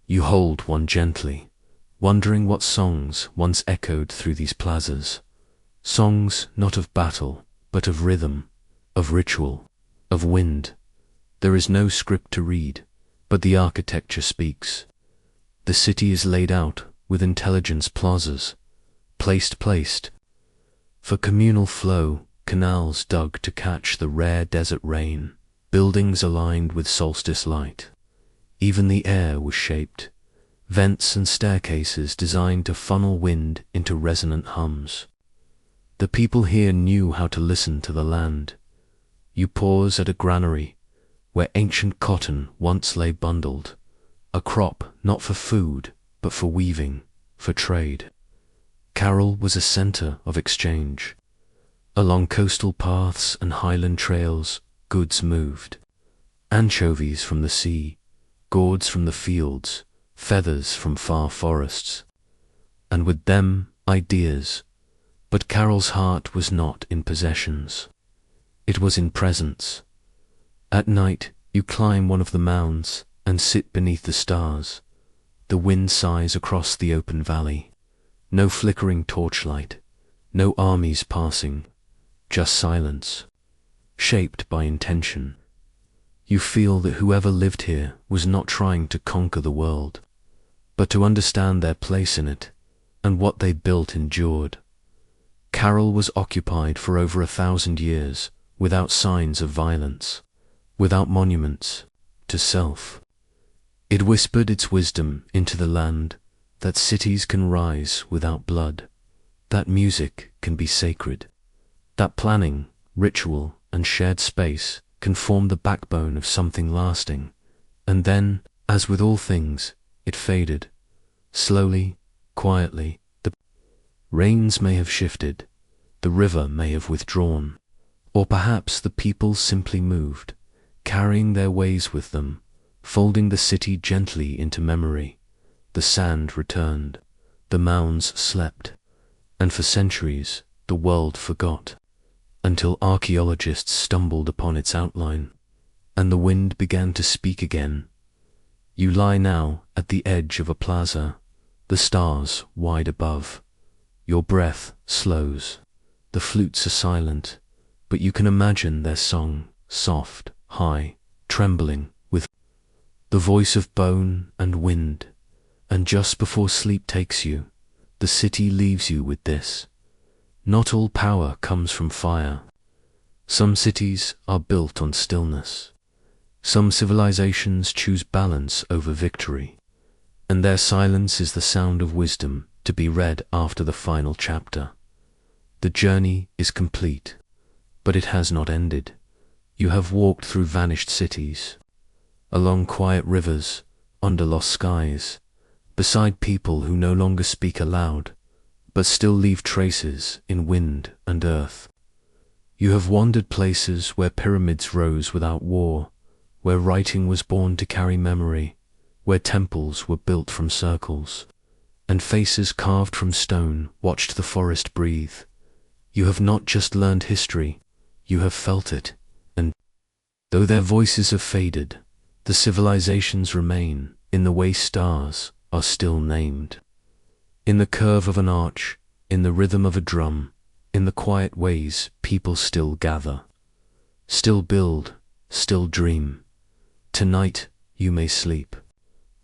You hold one gently, wondering what songs once echoed through these plazas. Songs not of battle, but of rhythm, of ritual, of wind. There is no script to read, but the architecture speaks. The city is laid out with intelligence plazas, placed for communal flow, canals dug to catch the rare desert rain, buildings aligned with solstice light. Even the air was shaped, vents and staircases designed to funnel wind into resonant hums. The people here knew how to listen to the land. You pause at a granary, where ancient cotton once lay bundled, a crop not for food, but for weaving, for trade. Carol was a center of exchange. Along coastal paths and highland trails, goods moved. Anchovies from the sea, gourds from the fields, feathers from far forests. And with them, ideas. But Carol's heart was not in possessions. It was in presence. At night, you climb one of the mounds and sit beneath the stars. The wind sighs across the open valley. No flickering torchlight, no armies passing, just silence, shaped by intention. You feel that whoever lived here was not trying to conquer the world, but to understand their place in it, and what they built endured. Carol was occupied for over 1,000 years, without signs of violence, without monuments to self. It whispered its wisdom into the land, that cities can rise without blood, that music can be sacred, that planning, ritual, and shared space can form the backbone of something lasting. And then, as with all things, it faded. Slowly, quietly, the rains may have shifted, the river may have withdrawn, or perhaps the people simply moved, carrying their ways with them, folding the city gently into memory. The sand returned, the mounds slept, and for centuries the world forgot, until archaeologists stumbled upon its outline, and the wind began to speak again. You lie now at the edge of a plaza, the stars wide above. Your breath slows, the flutes are silent, but you can imagine their song, soft, high, trembling, with the voice of bone and wind. And just before sleep takes you, the city leaves you with this. Not all power comes from fire. Some cities are built on stillness. Some civilizations choose balance over victory, and their silence is the sound of wisdom to be read after the final chapter. The journey is complete, but it has not ended. You have walked through vanished cities, along quiet rivers, under lost skies, beside people who no longer speak aloud, but still leave traces in wind and earth. You have wandered places where pyramids rose without war, where writing was born to carry memory, where temples were built from circles, and faces carved from stone watched the forest breathe. You have not just learned history, you have felt it, and though their voices have faded, the civilizations remain in the way stars are still named. In the curve of an arch, in the rhythm of a drum, in the quiet ways people still gather, still build, still dream. Tonight you may sleep,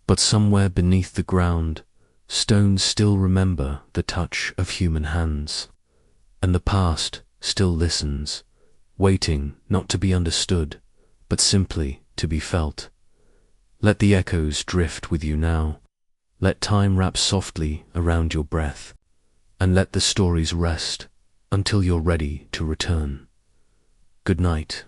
but somewhere beneath the ground, stones still remember the touch of human hands, and the past still listens, waiting not to be understood, but simply to be felt. Let the echoes drift with you now. Let time wrap softly around your breath. and let the stories rest until you're ready to return. Good night.